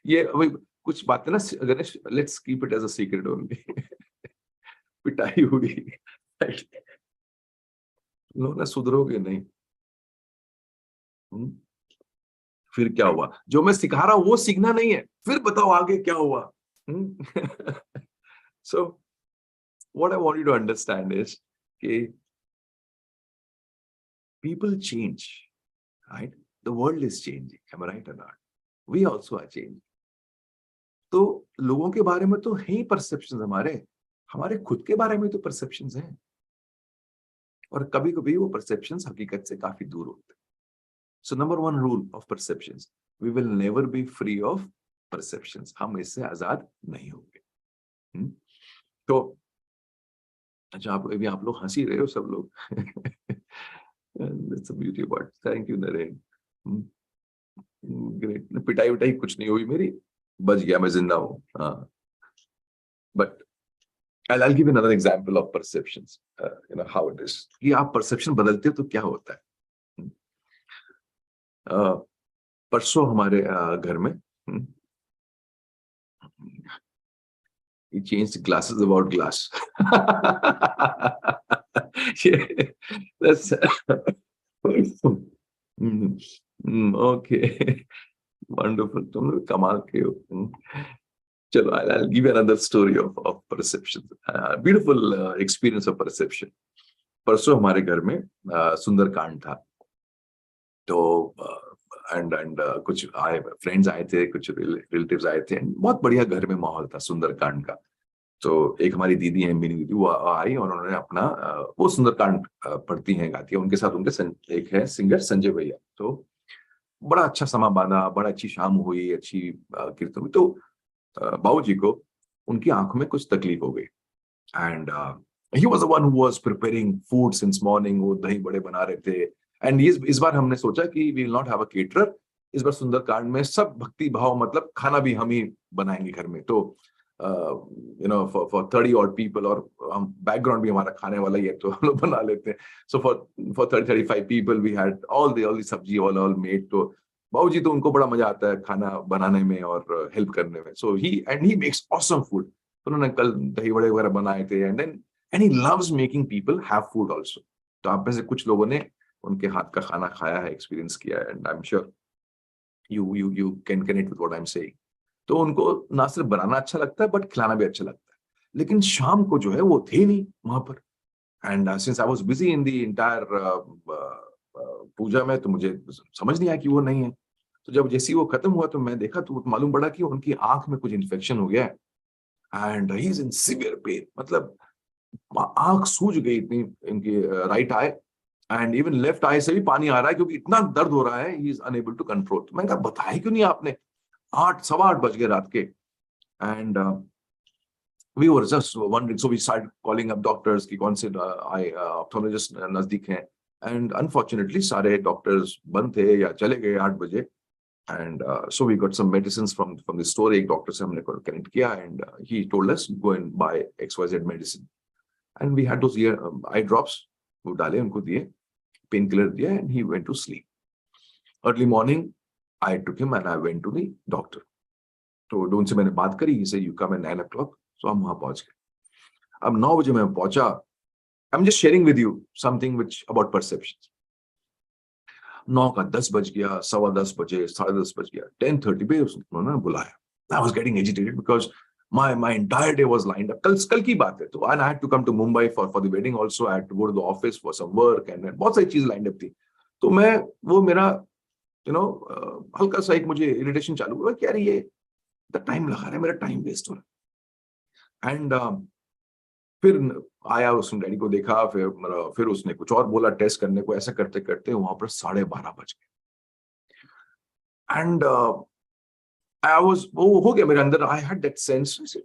ये अभी कुछ बातें ना, Ganesh, let's keep it as a secret only. पिटाई हुई, लोग ना सुधरोगे नहीं. फिर क्या हुआ? जो मैं सिखा रहा हूं वो सीखना नहीं है, फिर बताओ आगे क्या हुआ. So what I want you to understand is कि people change, right? The world is changing. Am I right or not? We also are changing. तो लोगों के बारे में तो है ही परसेप्शंस, हमारे खुद के बारे में तो परसेप्शंस हैं, और कभी कभी वो परसेप्शंस हकीकत से काफी दूर होते हैं. So number one rule of perceptions, we will never be free of perceptions. हम इससे आजाद नहीं होंगे. तो अच्छा, आप लोग हंसी रहे हो सब लोग. That's the beauty about it. Thank you, Naren. Great. पिटाई विटाई कुछ नहीं हुई मेरी, बच गया, मैं जिंदा हूँ. हाँ. But I'll give you another example of perceptions. You know how it is. कि आप perception बदलते हो तो क्या होता है. परसों हमारे घर में he changed glasses about glass. Yeah, that's okay. Wonderful. तुम लोग कमाल के हो. चलो, I'll give you another story of perception. Beautiful experience of perception. परसों हमारे घर में सुंदरकांड था. तो एंड कुछ फ्रेंड्स आए थे, कुछ रिलेटिव्स आए थे, बहुत बढ़िया घर में माहौल था सुंदरकांड का. तो एक हमारी दीदी है, मिनी दीदी, वो आई और उन्होंने अपना वो सुंदरकांड पढ़ती हैं, गाती है. उनके साथ उनके एक है सिंगर संजय भैया. तो बड़ा अच्छा समा बांधा, बड़ा अच्छी शाम हुई, अच्छी कीर्तन हुई. तो बाबूजी को उनकी आंखों में कुछ तकलीफ हो गई. And he was the one who was preparing food since morning. वो दही बड़े बना रहे थे. एंड इस बार हमने सोचा कि we will not have a caterer. इस बार सुंदरकांड में सब भक्ति भाव, मतलब खाना भी हम ही बनाएंगे घर में. तो you know, for 30 odd people, और हम बैकग्राउंड भी हमारा खाने वाला ही है तो हम लोग बना लेते हैं. So for 35 people we had all the सब्जी all made. तो बाबूजी तो उनको बड़ा मजा आता है खाना बनाने में और हेल्प करने में. So he makes awesome food. उन्होंने कल दही बड़े वगैरह बनाए थे. And he loves making people have food also. तो आप में से कुछ लोगों ने उनके हाथ का खाना खाया है, एक्सपीरियंस किया है, and I'm sure you can connect with what I'm saying. तो उनको ना सिर्फ बनाना अच्छा लगता है, बट खिलाना भी अच्छा लगता है. लेकिन शाम को जो है वो थे नहीं वहां पर. And since I was busy in the entire puja में, तो मुझे समझ नहीं आया कि वो नहीं है. तो जब जैसे ही वो खत्म हुआ तो मैं देखा, तो मालूम पड़ा कि उनकी आंख में कुछ इन्फेक्शन हो गया है. And he is in severe pain. मतलब आंख सूज गई इतनी, इनकी right eye and even left eye से भी पानी आ रहा है, क्योंकि इतना दर्द हो रहा है. He is unable to control. तो मैंने कहा, बताया क्यों नहीं आपने? 8, 8:15 बज गए रात के. And we were just wondering, so we started calling up doctors कि कौन से ऑप्थोलॉजिस्ट नजदीक हैं. एंड अनफॉर्चुनेटली सारे डॉक्टर्स बंद थे या चले गए 8 बजे. And so we got some medicines from the store. एक डॉक्टर से हमने कनेक्ट किया and he told us go and buy XYZ medicine. And we had those eye drops. वो डाले, उनको दिए, पेन किलर दिया, and he went to sleep. Early morning I took him and I went to the doctor. तो उनसे मैंने बात करी. He said you come at 9 o'clock. So हम वहां पहुंच गए. अब 9 बजे मैं पहुंचा. I'm just sharing with you something which about perceptions. 9 का 10 बज गया, 10:15 बजे, 10:30 बज गया, 10:30 पे उन्होंने बुलाया. I was getting agitated because my entire day was lined up. कल की बात है. तो and I had to come to Mumbai for the wedding also. I had to go to the office for some work and बहुत सारी चीज lined up थी. तो मैं वो मेरा हल्का सा एक मुझे इरिटेशन चालू हुआ कि यार ये टाइम लगा रहा है, मेरा टाइम वेस्ट हो रहा है. एंड फिर आया, उसने डैडी को देखा, फिर उसने कुछ और बोला टेस्ट करने को. ऐसा करते करते वहां पर 12:30 बज गए. एंड आई वाज, वो हो गया मेरे अंदर. I had that sense,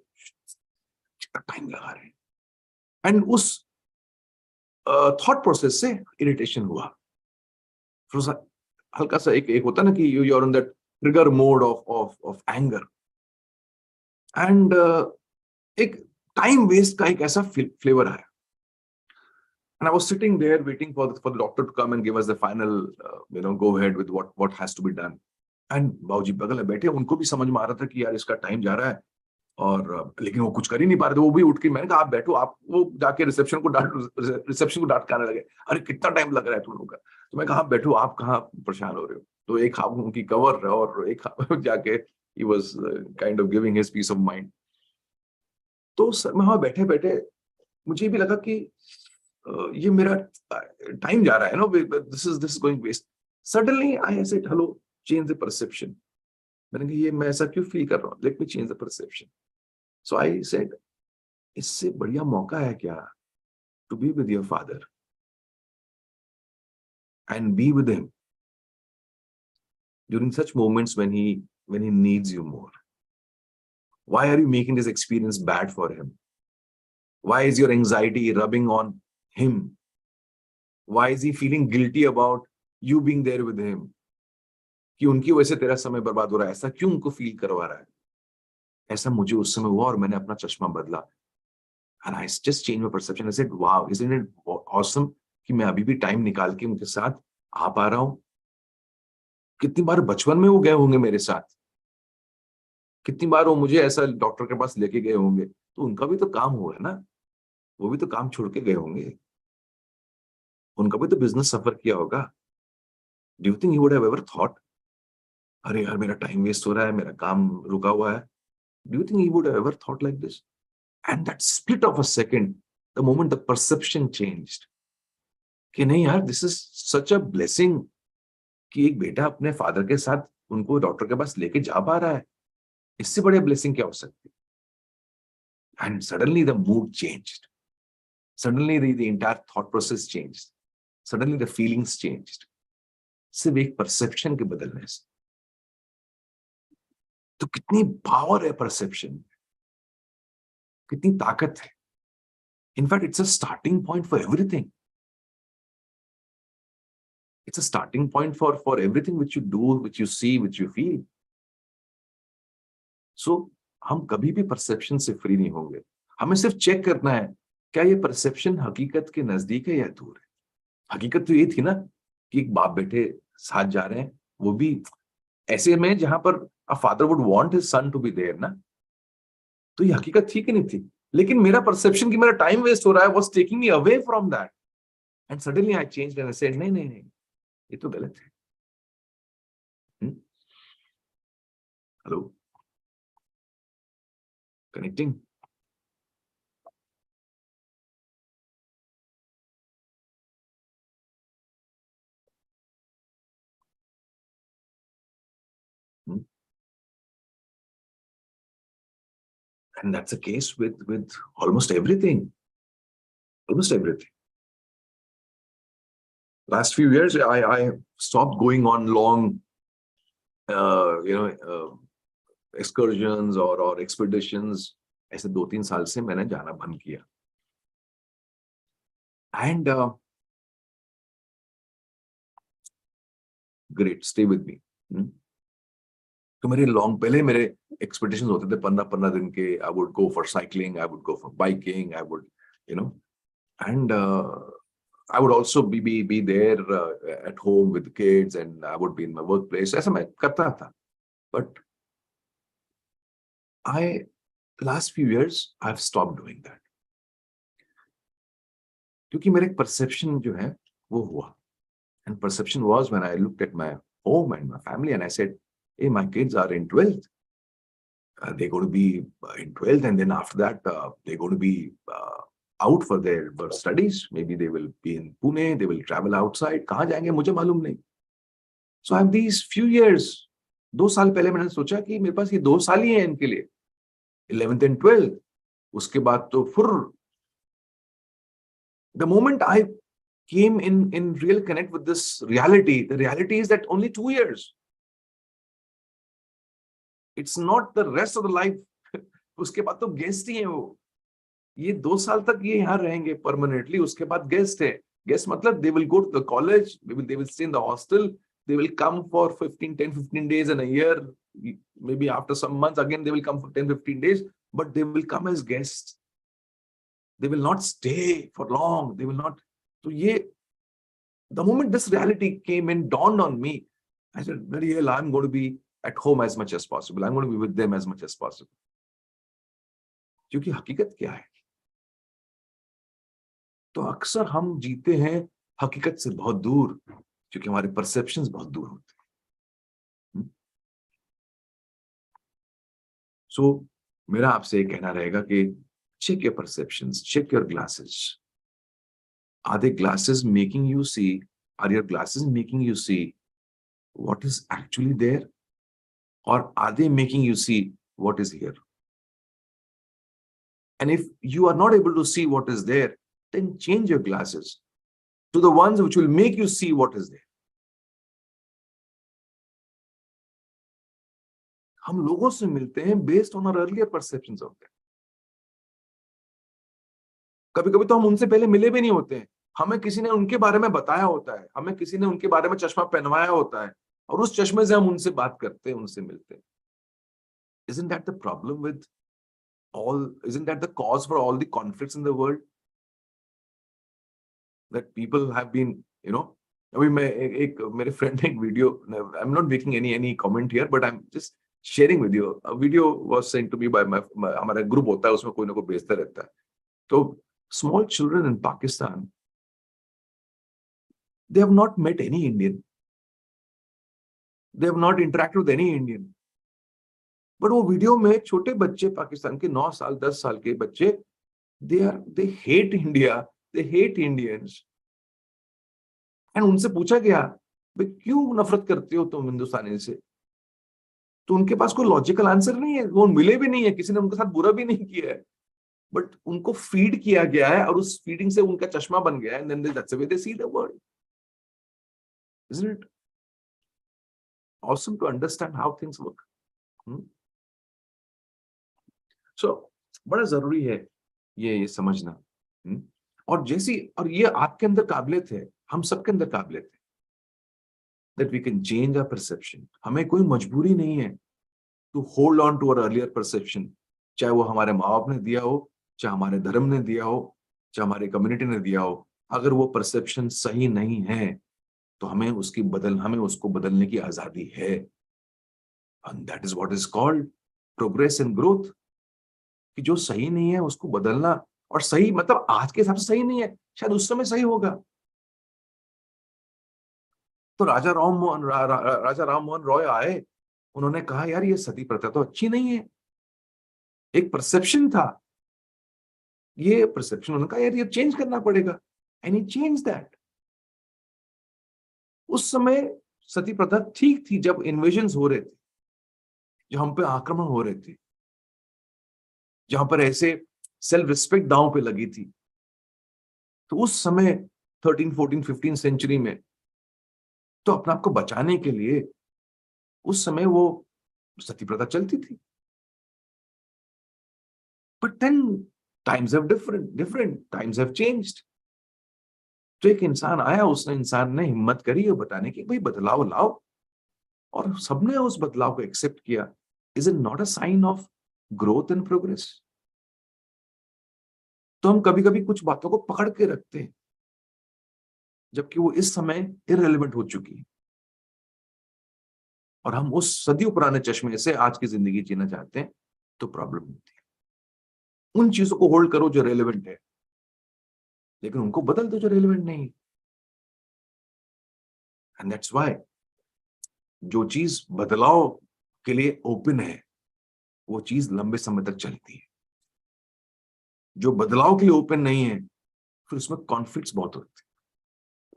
time लगा रहे हैं. एंड उस थॉट प्रोसेस से इरिटेशन हुआ. हल्का सा एक होता ना कि you are in that trigger mode of anger. And एक टाइम वेस्ट का एक ऐसा फ्लेवर आया. And I was sitting there waiting for the doctor to come and give us the final, go ahead with what has to be done. And बाबूजी बगल में बैठे, उनको भी समझ में आ रहा था कि यार इसका टाइम जा रहा है, और लेकिन वो कुछ कर ही नहीं पा रहे थे. वो भी उठ के, मैंने कहा आप बैठो. आप वो जाके रिसेप्शन को डांट के आने लगे, अरे कितना टाइम लग रहा है तुम लोगों का. तो मैं कहा आप बैठो, आप कहाँ परेशान हो रहे हो. तो एक हाथ उनकी कवर और एक जाके he was kind of giving his peace of mind. तो मैं वहां बैठे बैठे मुझे भी लगा कि ये मेरा टाइम जा रहा है, this is going waste. Suddenly I said hello, change the perception. मैंने कहा ये मैं ऐसा क्यों फील कर रहा हूँ, let me change the perception. So I said इससे बढ़िया मौका है क्या to be with your father and be with him during such moments when he needs you more. Why are you making this experience bad for him? Why is your anxiety rubbing on him? Why is he feeling guilty about you being there with him? कि उनकी वजह से तेरा समय बर्बाद हो रहा है, ऐसा क्यों उनको फील करवा रहा है? ऐसा मुझे उस समय हुआ और मैंने अपना चश्मा बदला. And I just changed my perception. I said, wow, isn't it awesome कि मैं अभी भी टाइम निकाल के उनके साथ आ पा रहा हूं. कितनी बार बचपन में वो गए होंगे मेरे साथ, कितनी बार वो मुझे ऐसा डॉक्टर के पास लेके गए होंगे. तो उनका भी तो काम हुआ है ना, वो भी तो काम छोड़ के गए होंगे, उनका भी तो बिजनेस सफर किया होगा. Do you think he would have ever thought अरे यार मेरा टाइम वेस्ट हो रहा है, मेरा काम रुका हुआ है? Do you think he would have ever thought like this? And that split of a second, the moment the perception changed कि नहीं यार, this is such a blessing कि एक बेटा अपने फादर के साथ उनको डॉक्टर के पास लेके जा पा रहा है. इससे बड़े ब्लेसिंग क्या हो सकती है? And suddenly the mood changed, suddenly the entire thought process changed, suddenly the feelings changed. सिर्फ एक परसेप्शन के बदलने से. तो कितनी पावर है परसेप्शन, कितनी ताकत है. In fact it's a starting point for everything. It's a starting point for everything which you do, which you see, which you feel. So हम कभी भी परसेप्शन से फ्री नहीं होंगे. हमें सिर्फ चेक करना है क्या ये परसेप्शन हकीकत के नजदीक है या दूर है. हकीकत तो ये थी ना कि एक बाप बेटे साथ जा रहे हैं, वो भी ऐसे में जहां पर a father would want his son to be there ना. तो ये हकीकत थी कि नहीं थी? लेकिन मेरा परसेप्शन कि मेरा टाइम वेस्ट हो रहा है was taking me away from that. And suddenly I changed and I said नहीं नहीं नहीं, ये तो गलत है. Hello, connecting. And that's the case with almost everything. Almost everything. Last few years, I stopped going on long, excursions or expeditions. ऐसे 2-3 साल से मैंने जाना बंद किया. And great, stay with me. तो मेरे पहले मेरे एक्सपेक्टेशंस होते थे 15 दिन के. I would go for cycling, I would go for biking, I would, and I would also be there at home with the kids, and I would be in my workplace. ऐसा मैं करता था. But last few years, I've stopped doing that. क्योंकि मेरा एक perception जो है वो हुआ, and perception was when I looked at my home and my family and I said, hey, my kids are in 12th. They're going to be in 12th, and then after that, they're going to be out for their studies. Maybe they will be in Pune, they will travel outside. कहाँ जाएंगे मुझे मालूम नहीं. So I have these few years, 2 साल पहले मैंने सोचा कि मेरे पास ये 2 साल ही है इनके लिए, 11th and 12th. उसके बाद तो फिर the moment I came in real connect with this reality, the reality is that only 2 years. It's not the rest of the life. उसके बाद तो गेस्ट ही है वो. ये 2 साल तक ये यहाँ रहेंगे परमानेंटली. उसके बाद गेस्ट है. गेस्ट मतलब they will go to the college, they will stay in the hostel, they will come for 15 days in a year, maybe after some months again they will come for 10-15 days, but they will come as guests. They will not stay for long. They will not. So ये, the moment this reality came and dawned on me, I said, very well, I'm going to be at home as much as possible. I'm going to be with them as much as possible. क्योंकि हकीकत क्या है? तो अक्सर हम जीते हैं हकीकत से बहुत दूर, क्योंकि हमारे परसेप्शंस बहुत दूर होते हैं. सो मेरा आपसे ये कहना रहेगा कि check your perceptions, check your glasses. Are the glasses making you see? Are your glasses making you see what is actually there? Or are they making you see what is here? And if you are not able to see what is there, then change your glasses to the ones which will make you see what is there. हम लोगों से मिलते हैं based on our earlier perceptions of them. कभी कभी तो हम उनसे पहले मिले भी नहीं होते हैं. हमें किसी ने उनके बारे में बताया होता है, हमें किसी ने उनके बारे में चश्मा पहनवाया होता है, और उस चश्मे से हम उनसे बात करते हैं, उनसे मिलते हैं. Isn't that the problem with isn't that the cause for all the conflicts in the world? That people have been, अभी मेरे फ्रेंड ने एक video, I am not making any comment here, but I am just sharing with you. A video was sent to me by हमारा group होता है, उसमें कोई ना कोई भेजता रहता है. तो small children in Pakistan, they have not met any Indian. They have not interacted with any Indian. But वो वीडियो में छोटे बच्चे, पाकिस्तान के 9 साल 10 साल के बच्चे, they hate India, they hate Indians. And उनसे पूछा गया, भाई क्यों नफरत करते हो तुम हिंदुस्तानी से? तो उनके पास कोई लॉजिकल आंसर नहीं है, वो मिले भी नहीं है, किसी ने उनके साथ बुरा भी नहीं किया है, बट उनको फीड किया गया है, और उस फीडिंग से उनका चश्मा बन गया है. And then that's the way they see the world. Isn't it awesome to understand how things work? So बड़ा जरूरी है ये समझना. और ये आपके अंदर काबिलियत है, हम सबके अंदर काबिलियत है, that we can change our perception. हमें कोई मजबूरी नहीं है to hold on to our earlier perception. चाहे वो हमारे माँ बाप ने दिया हो, चाहे हमारे धर्म ने दिया हो, चाहे हमारे कम्युनिटी ने दिया हो. अगर वो परसेप्शन सही नहीं है तो हमें उसको बदलने की आजादी है. And that is what is called progress and growth. कि जो सही नहीं है उसको बदलना, और सही मतलब आज के हिसाब से सही नहीं है, शायद उस समय सही होगा. तो राजा राम मोहन रॉय आए, उन्होंने कहा यार ये सती प्रथा तो अच्छी नहीं है. एक परसेप्शन था, ये परसेप्शन, उन्होंने कहा यार ये चेंज करना पड़ेगा. And he change that. उस समय सती प्रथा ठीक थी जब इन्वेजन्स हो रहे थे, जो हम पे आक्रमण हो रहे थे, जहां पर ऐसे सेल्फ रिस्पेक्ट दांव पे लगी थी. तो उस समय 13, 14, 15 सेंचुरी में तो अपने आप को बचाने के लिए उस समय वो सती प्रथा चलती थी. But then times have different times have changed. तो एक इंसान आया, इंसान ने हिम्मत करी ये बताने की भाई बदलाव लाओ, और सबने उस बदलाव को एक्सेप्ट किया. Is it not a sign of growth and progress? तो हम कभी कभी कुछ बातों को पकड़ के रखते हैं जबकि वो इस समय इररिलेवेंट हो चुकी है, और हम उस सदियों पुराने चश्मे से आज की जिंदगी जीना चाहते हैं, तो प्रॉब्लम होती है. उन चीजों को होल्ड करो जो रेलेवेंट है. लेकिन उनको बदल दो जो रेलिवेंट नहीं। एंड दैट्स व्हाई जो चीज बदलाव के लिए ओपन है वो चीज लंबे समय तक चलती है। जो बदलाव के लिए ओपन नहीं है फिर उसमें कॉन्फ्लिक्ट्स बहुत होते हैं,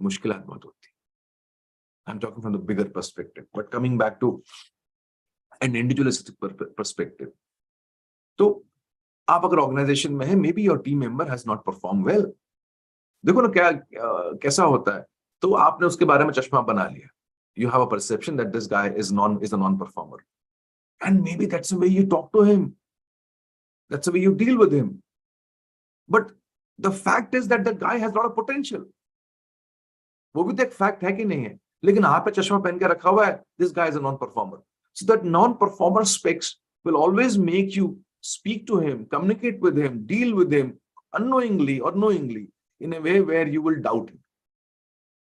मुश्किलात बहुत होती है। I am talking from the bigger perspective, but coming back to an individualistic perspective. तो आप अगर ऑर्गेनाइजेशन में है, maybe your team member has not perform well. देखो ना क्या कैसा होता है, तो आपने उसके बारे में चश्मा बना लिया। You have a perception that this guy is a non performer, and maybe that's the way you talk to him, that's the way you deal with him, but the fact is that the guy has lot of potential. वो भी तो एक fact है कि नहीं है, लेकिन आप पे चश्मा पहन के रखा हुआ है, this guy is a non performer. So that non performer specs will always make you speak to him, communicate with him, deal with him unknowingly or knowingly in a way where you will doubt him.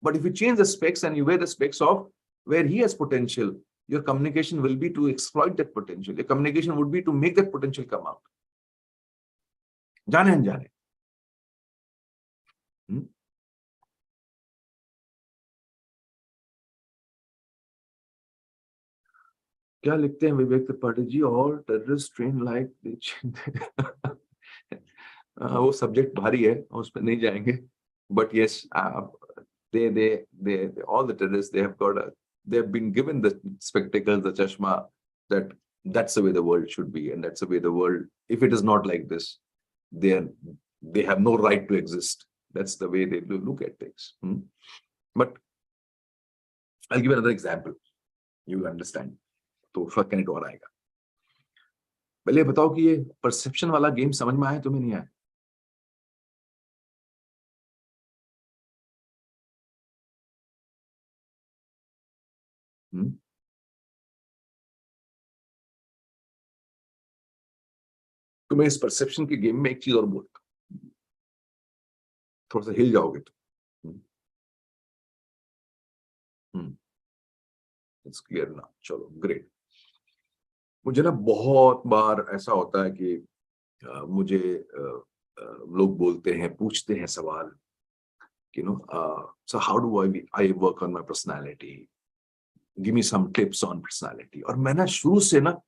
But if you change the specs and you wear the specs of where he has potential, your communication will be to exploit that potential. Your communication would be to make that potential come out. जाने अनजाने। क्या लिखते हैं विवेक त्रिपाठी जी? और terrorist train like वो subject भारी है, उस पर नहीं जाएंगे, but yes, they all the terrorists, they have been given the spectacles, the chashma, that's the way the world should be, and that's the way the world, if it is not like this, they have no right to exist. That's the way they look at things. But I'll give another example, you understand, तो फर्क connect और आएगा। पहले बताओ कि ये perception वाला game समझ में आया तुम्हें, नहीं आया? तो मैं इस परसेप्शन के गेम में एक चीज और बोलता हूं, थोड़ा सा हिल जाओगे तो। इट्स क्लियर ना? चलो ग्रेट। मुझे ना बहुत बार ऐसा होता है कि मुझे लोग बोलते हैं, पूछते हैं सवाल, you know, so how do I work on my personality, give me some tips on personality। और मैं ना शुरू से ना,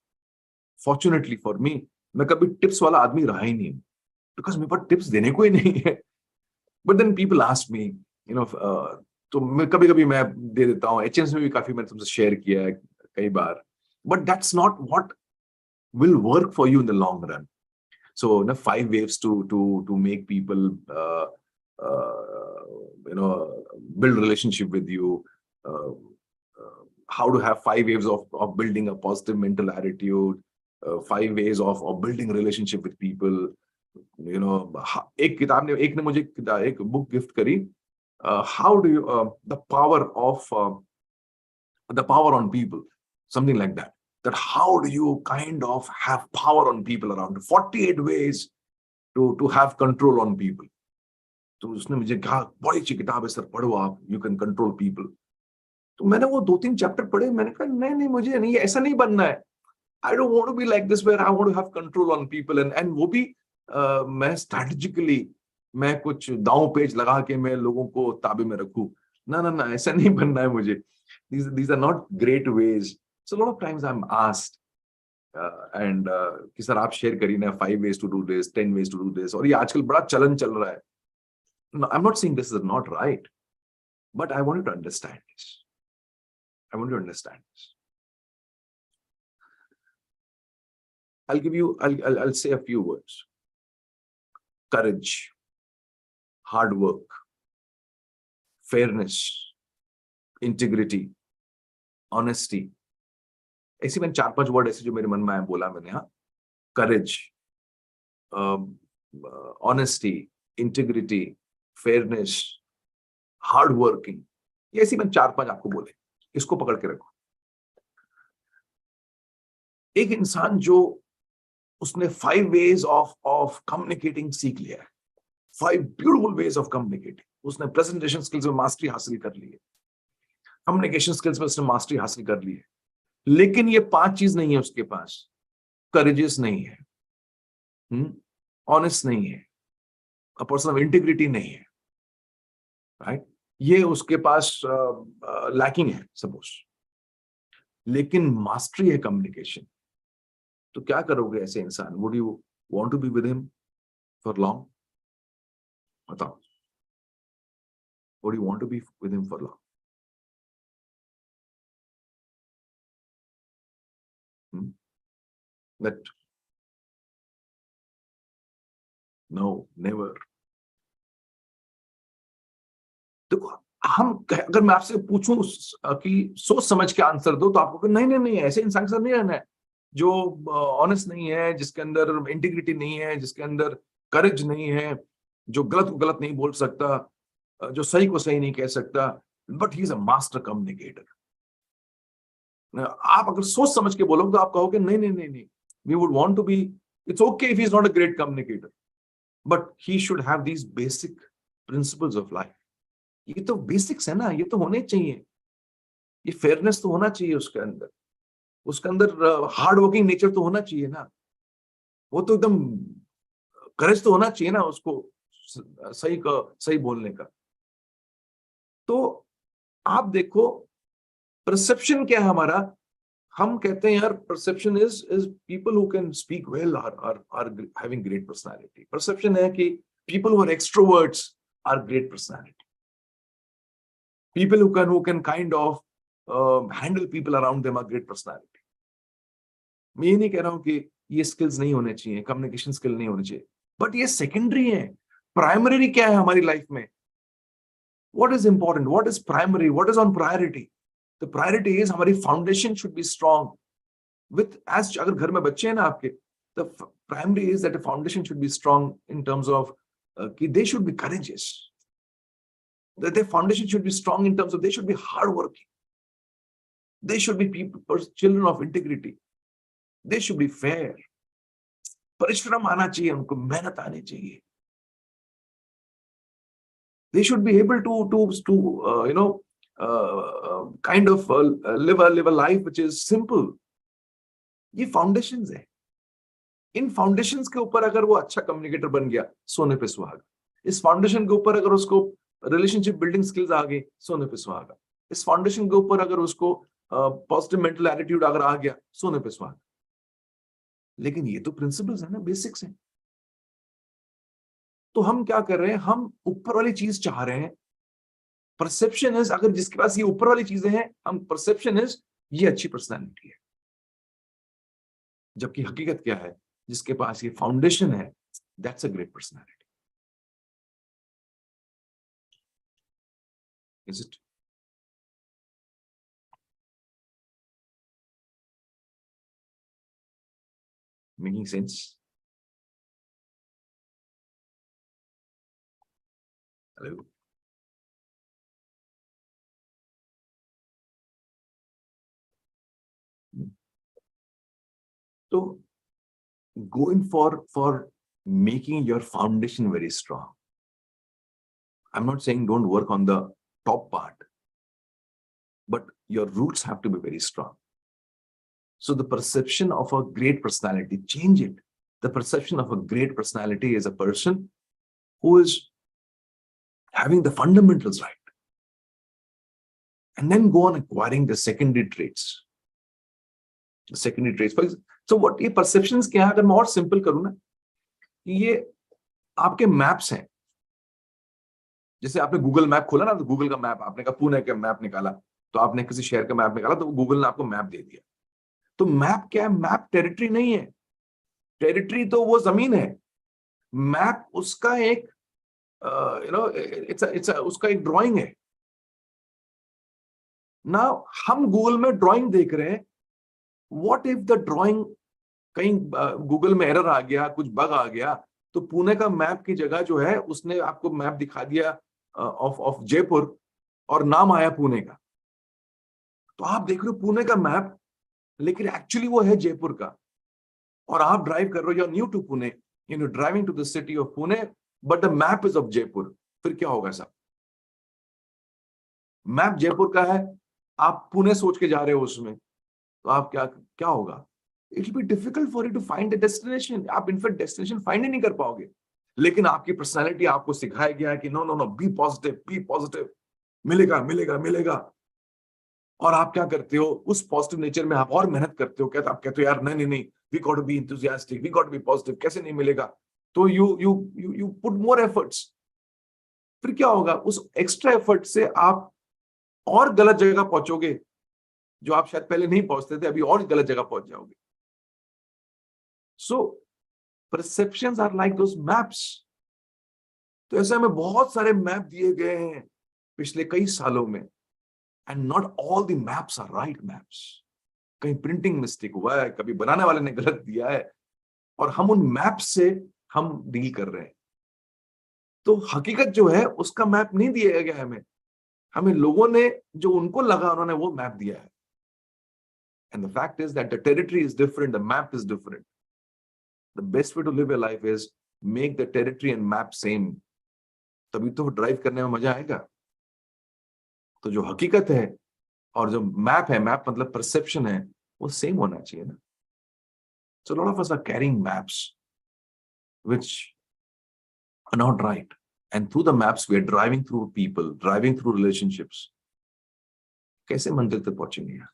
fortunately for me, मैं कभी टिप्स वाला आदमी रहा ही नहीं, बिकॉज मेरे पास टिप्स देने को ही नहीं है। But then people ask me, you know, तो मैं कभी कभी मैं दे देता हूँ। एचएम्स में भी काफी मैंने तुमसे शेयर किया है कई बार, but that's not what will work for you in the long run. So, 5 waves to make people, build relationship with you. How to have 5 waves of building a positive mental attitude. 5 ways of building relationship with people. एक ने मुझे एक book gift करी, how do you the power on people, something like that. That how do you kind of have power on people around you? 48 ways to have control on people. तो उसने मुझे कहा बड़ी अच्छी किताब है सर, पढ़ो आप, यू कैन कंट्रोल पीपल। तो मैंने वो 2-3 चैप्टर पढ़े, मैंने कहा नहीं मुझे नहीं, ऐसा नहीं बनना है। I don't want to be like this where I want to have control on people, and वो भी मैं स्ट्रैटेजिकली, मैं कुछ दांव पेच लगा के मैं लोगों को ताबे में रखूं। ना, ऐसा नहीं बनना है मुझे। These are not great ways. So a lot of times I'm asked, कि सर आप शेयर करिए ना 5 ways to do this, 10 ways to do this, और ये आजकल बड़ा चलन चल रहा है। No, I'm not saying this is not right, but I want you to understand this. I want you to understand this. I'll say a few words. Courage, hard work, fairness, integrity, honesty. ऐसे मैंने 4-5 word ऐसे जो मेरे मन में आया बोला मैंने। यहाँ courage, honesty, integrity, fairness, hard working, ये ऐसे मैंने 4-5 आपको बोले, इसको पकड़ के रखो। एक इंसान जो उसने 5 ways of communicating सीख लिया है, 5 beautiful ways of communicating, उसने प्रेजेंटेशन स्किल्स में मास्टरी हासिल कर ली है, कम्युनिकेशन स्किल्स में उसने मास्टरी हासिल कर ली है, लेकिन ये 5 चीज नहीं है उसके पास। करेजियस नहीं है, ऑनेस्ट नहीं है, अ पर्सन ऑफ इंटीग्रिटी नहीं है, राइट? ये उसके पास लैकिंग है सपोज, लेकिन मास्टरी है कम्युनिकेशन। तो क्या करोगे ऐसे इंसान? Would you want to be with him for long? बताओ, would you want to be with him for long? That no, never. देखो, अगर मैं आपसे पूछूं कि सोच समझ के आंसर दो, तो आपको कहें, नहीं नहीं नहीं, ऐसे इंसान के साथ नहीं रहना है जो ऑनेस्ट नहीं है, जिसके अंदर इंटीग्रिटी नहीं है, जिसके अंदर करेज नहीं है, जो गलत को गलत नहीं बोल सकता, जो सही को सही नहीं कह सकता, but he is a master communicator. आप अगर सोच समझ के बोलोगे तो आप कहोगे नहीं नहीं नहीं नहीं, we would want to be, it's okay if he is not a great communicator, but he should have these basic principles of life. ये तो बेसिक्स है ना, ये तो होने चाहिए। ये फेयरनेस तो होना चाहिए उसके अंदर हार्ड वर्किंग नेचर तो होना चाहिए ना, वो तो एकदम करेज तो होना चाहिए ना उसको सही बोलने का। तो आप देखो, परसेप्शन क्या है हमारा? हम कहते हैं यार, perception is people who can speak well are having great personality. Perception है कि people who are extroverts are great personality. People who can kind of handle people around them are great personality. मैं ये नहीं कह रहा हूं कि ये स्किल्स नहीं होने चाहिए, कम्युनिकेशन स्किल नहीं होने चाहिए, बट ये सेकेंडरी है। प्राइमरी क्या है हमारी लाइफ में? What is important, what is primary, what is on priority? The priority is हमारी foundation should be strong with age, अगर घर में बच्चे हैं ना आपके, the primary is that the foundation should be strong in terms of कि they should be courageous, that their foundation should be strong in terms of they should be hardworking. They should be people, children of integrity. They should be fair. परिश्रम आना चाहिए उनको, मेहनत आनी चाहिए. They should be able to kind of live a life which is simple. ये foundations है. इन foundations के ऊपर अगर वो अच्छा कम्युनिकेटर बन गया, सोने पे सुहागा. इस फाउंडेशन के ऊपर अगर उसको रिलेशनशिप बिल्डिंग स्किल्स आ गई, सोने पे सुहागा. इस फाउंडेशन के ऊपर अगर उसको पॉजिटिव मेंटल एटीट्यूड अगर आ गया, सोने पे सुहागा. लेकिन ये तो प्रिंसिपल्स है ना, बेसिक्स हैं. तो हम क्या कर रहे हैं? हम ऊपर वाली चीज चाह रहे हैं. परसेप्शन इज, अगर जिसके पास ये ऊपर वाली चीजें हैं, हम परसेप्शन इज ये अच्छी पर्सनैलिटी है. जबकि हकीकत क्या है? जिसके पास ये फाउंडेशन है, that's a great personality. Is it? Making sense? Hello? So, going for making your foundation very strong. I'm not saying don't work on the top part, but your roots have to be very strong. So the perception of a great personality, change it. The perception of a great personality is a person who is having the fundamentals right, and then go on acquiring the secondary traits. The secondary traits. So what ये perceptions क्या है? अगर मैं और simple करूँ ना, ये आपके मैप्स हैं. जैसे आपने गूगल मैप खोला ना, तो गूगल का मैप, आपने कहा पुणे का मैप निकाला, तो आपने किसी शहर का मैप निकाला, तो गूगल ने आपको मैप दे दिया. तो मैप क्या है? मैप टेरिटरी नहीं है. टेरिटरी तो वो जमीन है. मैप उसका एक उसका एक ड्राइंग है ना. हम गूगल में ड्राइंग देख रहे हैं. व्हाट इफ द ड्राइंग कहीं गूगल में एरर आ गया, कुछ बग आ गया, तो पुणे का मैप की जगह जो है उसने आपको मैप दिखा दिया ऑफ जयपुर, और नाम आया पुणे का. तो आप देख रहे हो पुणे का मैप, लेकिन एक्चुअली वो है जयपुर का. और आप ड्राइव कर रहे हो, you are new to Pune, you are driving to the city of Pune, but the map is of Jaipur. फिर क्या होगा साहब? मैप जयपुर का है, आप पुणे सोच के जा रहे हो उसमें, तो आप क्या क्या होगा? It will be difficult for you to find the destination. आप इनफैक्ट डेस्टिनेशन फाइंड ही नहीं कर पाओगे. लेकिन आपकी पर्सनालिटी आपको सिखाया गया है कि no no no, be positive, मिलेगा मिलेगा मिलेगा। और आप क्या करते हो, उस पॉजिटिव नेचर में आप और मेहनत करते हो, क्या आप कहते हो यार नहीं नहीं नहीं, we got to be enthusiastic, we got to be positive, कैसे नहीं मिलेगा। तो यू पुट मोर एफर्ट्स। फिर क्या होगा, उस एक्स्ट्रा एफर्ट से आप और गलत जगह पहुंचोगे, जो आप शायद पहले नहीं पहुंचते थे, अभी और गलत जगह पहुंच जाओगे। So perceptions are like those maps. तो ऐसे हमें बहुत सारे मैप दिए गए हैं पिछले कई सालों में, and not all the maps are right maps. कहीं प्रिंटिंग मिस्टेक हुआ है, कभी बनाने वाले ने गलत दिया है, और हम उन मैप से हम डील कर रहे हैं। तो हकीकत जो है उसका मैप नहीं दिया गया है हमें, हमें लोगों ने जो उनको लगा उन्होंने वो मैप दिया है। And the fact is that the territory is different, the map is different. The best way to live your life is make the territory and map same, तभी तो ड्राइव करने में मजा आएगा। तो जो हकीकत है और जो मैप है, मैप मतलब परसेप्शन है, वो सेम होना चाहिए ना। So a lot of us are carrying maps which are not right, and through the maps we are driving through people, driving through relationships. कैसे मंजिल तक पहुंचेंगे यार?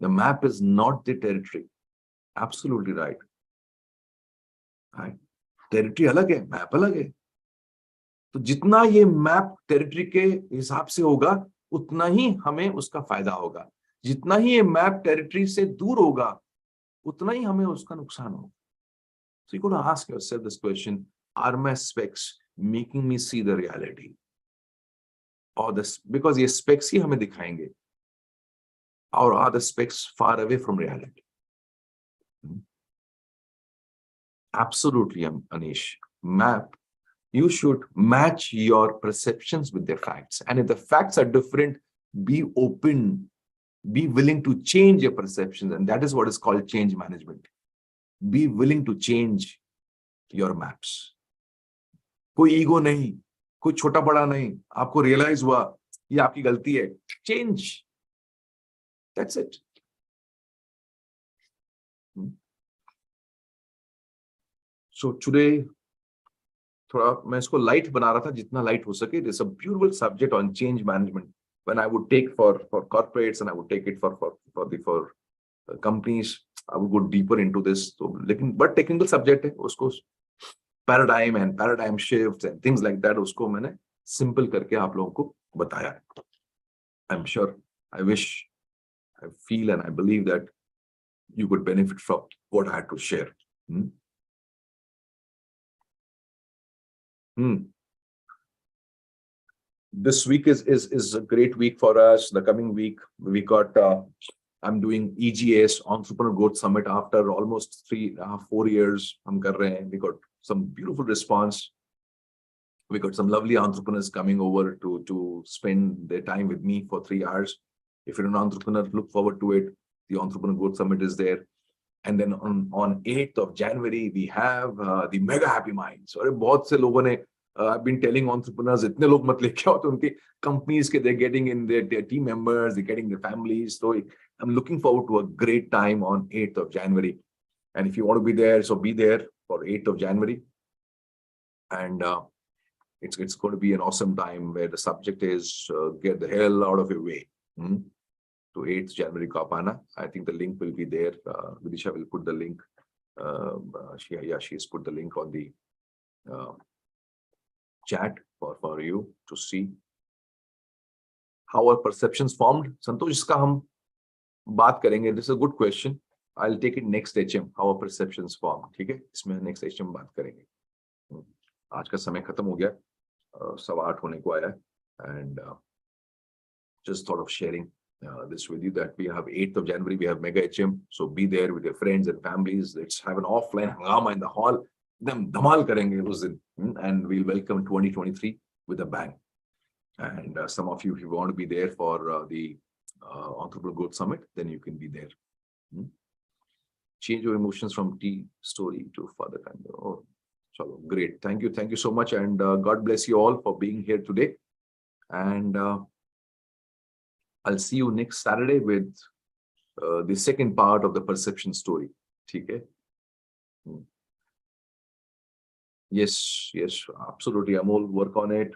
The map is not the territory. Absolutely right. Right. Territory अलग है, map अलग है। तो जितना ये मैप टेरिटरी के हिसाब से होगा, उतना ही हमें उसका फायदा होगा। जितना ही ये मैप टेरिटरी से दूर होगा, उतना ही हमें उसका नुकसान होगा। So you got to ask yourself this question: are my specs making me see the reality? Or this, because ये specs ही हमें दिखाएंगे, or are the specs far away from reality? Absolutely, Anish. Map. You should match your perceptions with the facts. And if the facts are different, be open, be willing to change your perceptions. And that is what is called change management. Be willing to change your maps. कोई ego नहीं, कोई छोटा बड़ा नहीं, आपको realise हुआ ये आपकी गलती है, change, that's it. So today थोड़ा मैं इसको लाइट बना रहा था, जितना लाइट हो सके। This a beautiful subject on change management when I would take for corporates and I would take it for companies, I would go deeper into this. तो लेकिन बट टेक्निकल सब्जेक्ट है, उसको paradigm and paradigm shifts and things like that, उसको मैंने simple करके आप लोगों को बताया है। I am sure, I wish, I feel and I believe that you could benefit from what I had to share. This week is a great week for us. The coming week we got I'm doing EGS, Entrepreneur Growth Summit, after almost 3.5-4 years. I'm kar rahe hain. We got some beautiful response. We got some lovely entrepreneurs coming over to spend their time with me for 3 hours. If you're an entrepreneur, look forward to it. The Entrepreneur Growth Summit is there. And then on 8th of January, we have the Mega Happy Minds. और बहुत से लोगों ने I've been telling entrepreneurs, इतने लोग मत लेके आओ, तो उनकी companies के they're getting in their team members, they're getting their families. So I'm looking forward to a great time on 8th of January. And if you want to be there, so be there for 8th of January. And it's going to be an awesome time where the subject is get the hell out of your way. To 8th January को आप आना. I think the link will be there. Vidisha will put the link. She's put the link on the chat for you to see how our perceptions formed. संतोष, इसका हम बात करेंगे. This is a good question. I'll take it next HM. How our perceptions formed. ठीक है, इसमें next HM बात करेंगे. आज का समय खत्म हो गया, 7:15 होने को आया है, and just thought of sharing this with you that we have 8th of January, we have Mega HM. So be there with your friends and families. Let's have an offline hangama in the hall. Them dhamal karenge us din, and we'll welcome 2023 with a bang. And some of you, if you want to be there for the Entrepreneur Growth Summit, then you can be there. Change your emotions from tea story to father time. Oh, chalo, great. Thank you so much, and God bless you all for being here today. And I'll see you next Saturday with the second part of the perception story. ठीक है? Yes, yes, absolutely. Amol, work on it.